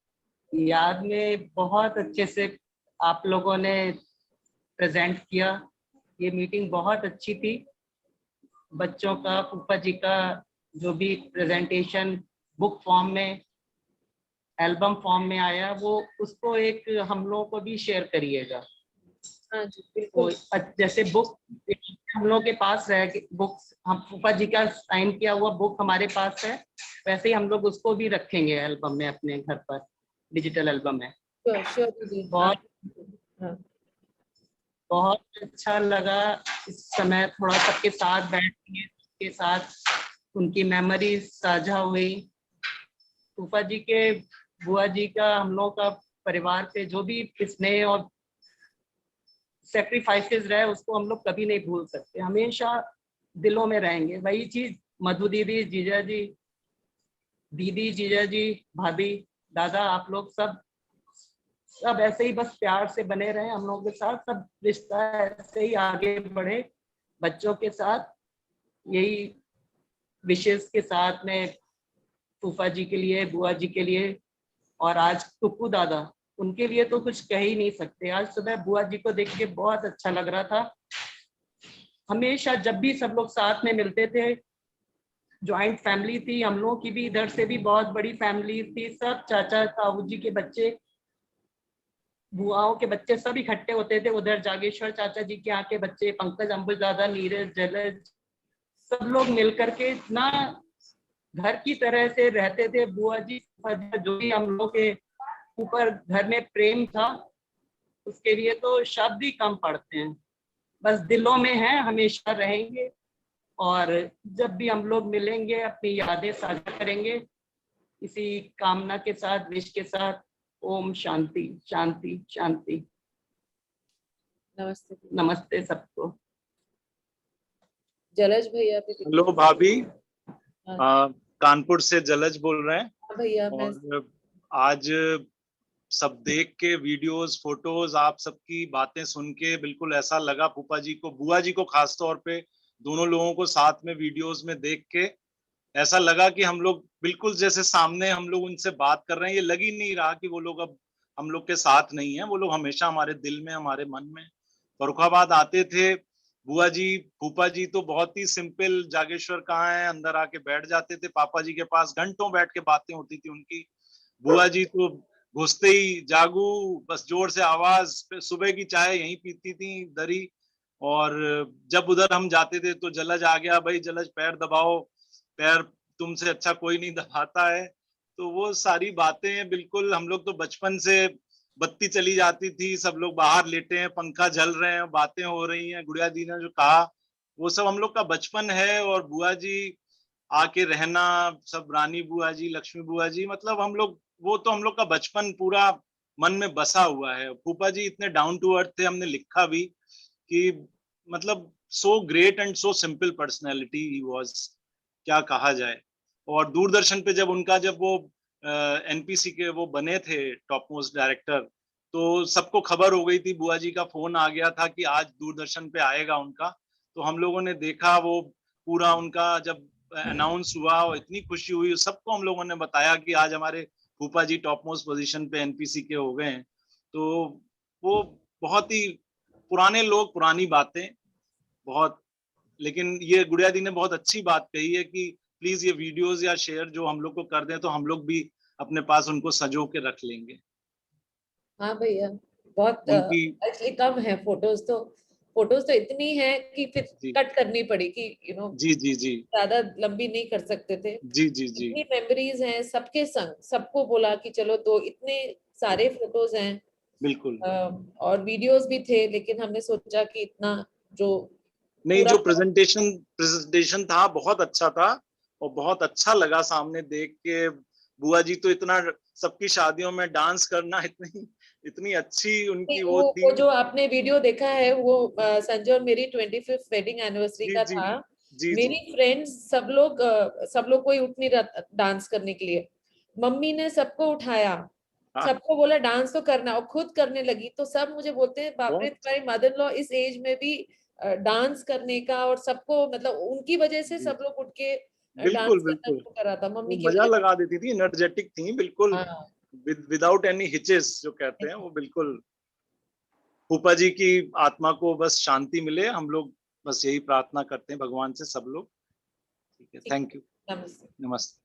याद में बहुत अच्छे से आप लोगों ने प्रेजेंट किया. ये मीटिंग बहुत अच्छी थी. बच्चों का फूफा जी का जो भी प्रेजेंटेशन बुक फॉर्म में एल्बम फॉर्म में आया वो उसको एक हम लोगों को भी शेयर करिएगा. हाँ जी बिल्कुल. जैसे बुक हम लोगों के पास है, बुक्स हम फूफा जी का साइन किया हुआ बुक हमारे पास है, वैसे ही हम लोग उसको भी रखेंगे एल्बम में अपने घर पर, डिजिटल एल्बम में. बहुत अच्छा लगा इस समय थोड़ा सबके साथ बैठ के सबके साथ उनकी मेमोरीज साझा हुई. फूफा जी के बुआ जी का हम लोग का परिवार पे जो भी स्नेह और सेक्रीफाइसेस रहे उसको हम लोग कभी नहीं भूल सकते, हमेशा दिलों में रहेंगे. वही चीज मधु दीदी, जीजा जी, दीदी, जीजा जी, भाभी, दादा, आप लोग सब ऐसे ही बस प्यार से बने रहे हम लोगों के साथ. सब रिश्ता ऐसे ही आगे बढ़े बच्चों के साथ. यही विशेष के साथ में फूफा जी के लिए, बुआ जी के लिए और आज टुक्कू दादा, उनके लिए तो कुछ कह ही नहीं सकते. आज सुबह बुआ जी को देख के बहुत अच्छा लग रहा था. हमेशा जब भी सब लोग साथ में मिलते थे, जॉइंट फैमिली थी हम लोगों की भी, इधर से भी बहुत बड़ी फैमिली थी. सब चाचा ताऊ जी के बच्चे, बुआओं के बच्चे सब इकट्ठे होते थे. उधर जागेश्वर चाचा जी के यहाँ के बच्चे, पंकज, अंबुज दादा, नीरज, जलज, सब लोग मिलकर के इतना घर की तरह से रहते थे. बुआ जी जो भी हम लोग के ऊपर घर में प्रेम था उसके लिए तो शब्द ही कम पड़ते हैं. बस दिलों में है, हमेशा रहेंगे. और जब भी हम लोग मिलेंगे अपनी यादें साझा करेंगे. इसी कामना के साथ, विश के साथ, ओम शांति शांति शांति. नमस्ते. नमस्ते सबको. जलज भैया भी. हेलो भाभी, कानपुर से जलज बोल रहे हैं. भैया और आज सब देख के वीडियोस, फोटोज, आप सबकी बातें सुन के बिल्कुल ऐसा लगा फूफा जी को, बुआ जी को खास तौर पे, दोनों लोगों को साथ में वीडियोस में देख के ऐसा लगा कि हम लोग बिल्कुल जैसे सामने हम लोग उनसे बात कर रहे हैं. ये लग ही नहीं रहा कि वो लोग अब हम लोग के साथ नहीं है. वो लोग हमेशा हमारे दिल में, हमारे मन में. फर्रुखाबाद आते थे बुआ जी, फूफा जी तो बहुत ही सिंपल, जागेश्वर कहाँ है, अंदर आके बैठ जाते थे पापा जी के पास, घंटों बैठ के बातें होती थी उनकी. बुआ जी तो घुसते ही जागू, बस जोर से आवाज, सुबह की चाय यहीं पीती थी दरी. और जब उधर हम जाते थे तो जलज आ गया, भाई जलज पैर दबाओ, पैर तुमसे अच्छा कोई नहीं दबाता है. तो वो सारी बातें बिल्कुल, हम लोग तो बचपन से बत्ती चली जाती थी, सब लोग बाहर लेटे हैं, पंखा जल रहे हैं, बातें हो रही हैं, गुड़िया दी ने जो कहा वो सब हम लोग का बचपन है. और बुआ जी आके रहना, सब रानी बुआ जी, लक्ष्मी बुआ जी, मतलब हम लोग, वो तो हम लोग का बचपन पूरा मन में बसा हुआ है। फूफा जी इतने डाउन टू अर्थ थे, हमने लिखा भी कि मतलब so great and so simple personality he was, क्या कहा जाए। और दूरदर्शन पे जब वो एनपीसी के वो बने थे टॉप मोस्ट डायरेक्टर, तो सबको खबर हो गई थी, बुआ जी का फोन आ गया था कि आज दूरदर्शन पे आएगा उनका। तो हम लोगों ने देखा वो पूरा उनका जब अनाउंस हुआ और इतनी खुशी हुई, सबको हम लोगों ने बताया कि आज हमारे फूफा जी टॉप मोस्ट पोजीशन पे एनपीसी के हो गए हैं। तो वो बहुत ही पुराने लोग, पुरानी बातें बहुत, लेकिन ये गुड़िया दी ने बहुत अच्छी बात कही है कि प्लीज ये वीडियोस या शेयर जो हम लोग को कर दें तो हम लोग भी अपने पास उनको संजो के रख लेंगे। हाँ भैया, बहुत उनकी एक्चुअली कम है फोटोज तो इतनी है कि फिर कट करनी पड़ी कि जी जी जी ज्यादा लंबी नहीं कर सकते थे। जी जी जी इतनी मेमोरीज हैं सबके संग, सबको बोला कि चलो तो इतने सारे फोटोज हैं बिल्कुल। और वीडियोस भी थे, लेकिन हमने सोचा कि इतना जो नहीं, जो प्रेजेंटेशन था बहुत अच्छा था और बहुत अच्छा लगा सामने देख के। बुआ जी तो इतना सबकी शादियों में डांस करना, इतनी अच्छी उनकी वो थी। वो जो आपने वीडियो देखा है वो संजय और मेरी 25th वेडिंग एनिवर्सरी का था। मेरी फ्रेंड्स सब लोग कोई उठ नहीं रहा डांस करने के लिए, मम्मी ने सबको उठाया, सबको बोला डांस तो करना, और खुद करने लगी। तो सब मुझे बोलते हैं बाप रे, तुम्हारी मदर लॉ इस एज में भी डांस करने का, और सबको मतलब उनकी वजह से सब लोग उठ के बिल्कुल डांस करना बिल्कुल शुरू करा था, मम्मी की मजा वजह लगा देती थी, एनर्जेटिक थी बिल्कुल, विदाउट एनी हिचेस जो कहते हैं वो। बिल्कुल फूफा जी की आत्मा को बस शांति मिले, हम लोग बस यही प्रार्थना करते हैं भगवान से सब लोग। ठीक है, थैंक यू, नमस्ते।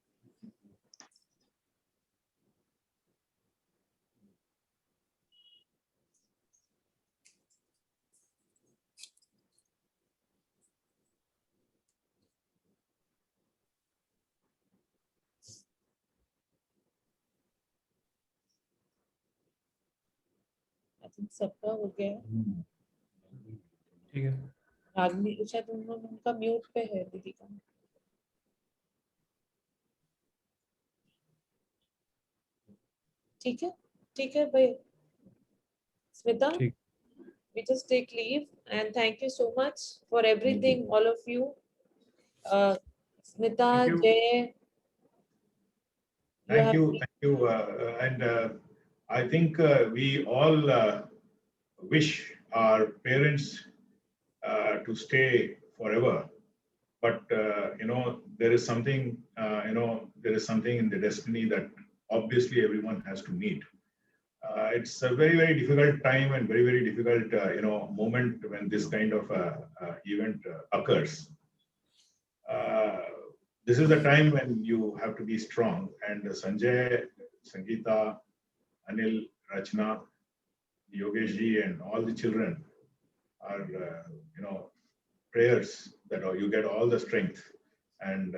सबका हो गया। ठीक है, रागनी शायद उनका म्यूट पे है दीदी का। ठीक है भाई। Smita, we just take leave and thank you so much for everything, all of you. Smita, Jay. Thank you. And I think we all wish our parents to stay forever. But there is something, there is something in the destiny that obviously everyone has to meet. It's a very, very difficult time and very, very difficult, moment when this kind of event occurs. This is the time when you have to be strong. And Sanjay, Sangeeta, Anil, Rachna, Yogesh ji, and all the children are, prayers that you get all the strength. And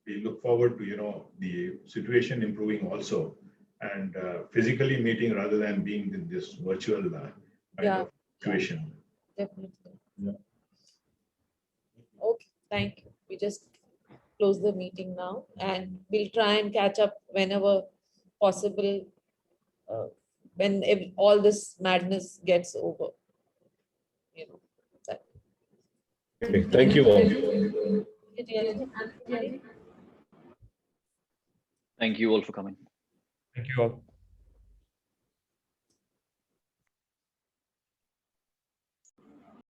we look forward to, the situation improving also, and physically meeting rather than being in this virtual kind of situation. Definitely. Yeah. Okay, thank you. We just close the meeting now, and we'll try and catch up whenever possible, when all this madness gets over. Okay, thank you all. Thank you all for coming. Thank you all.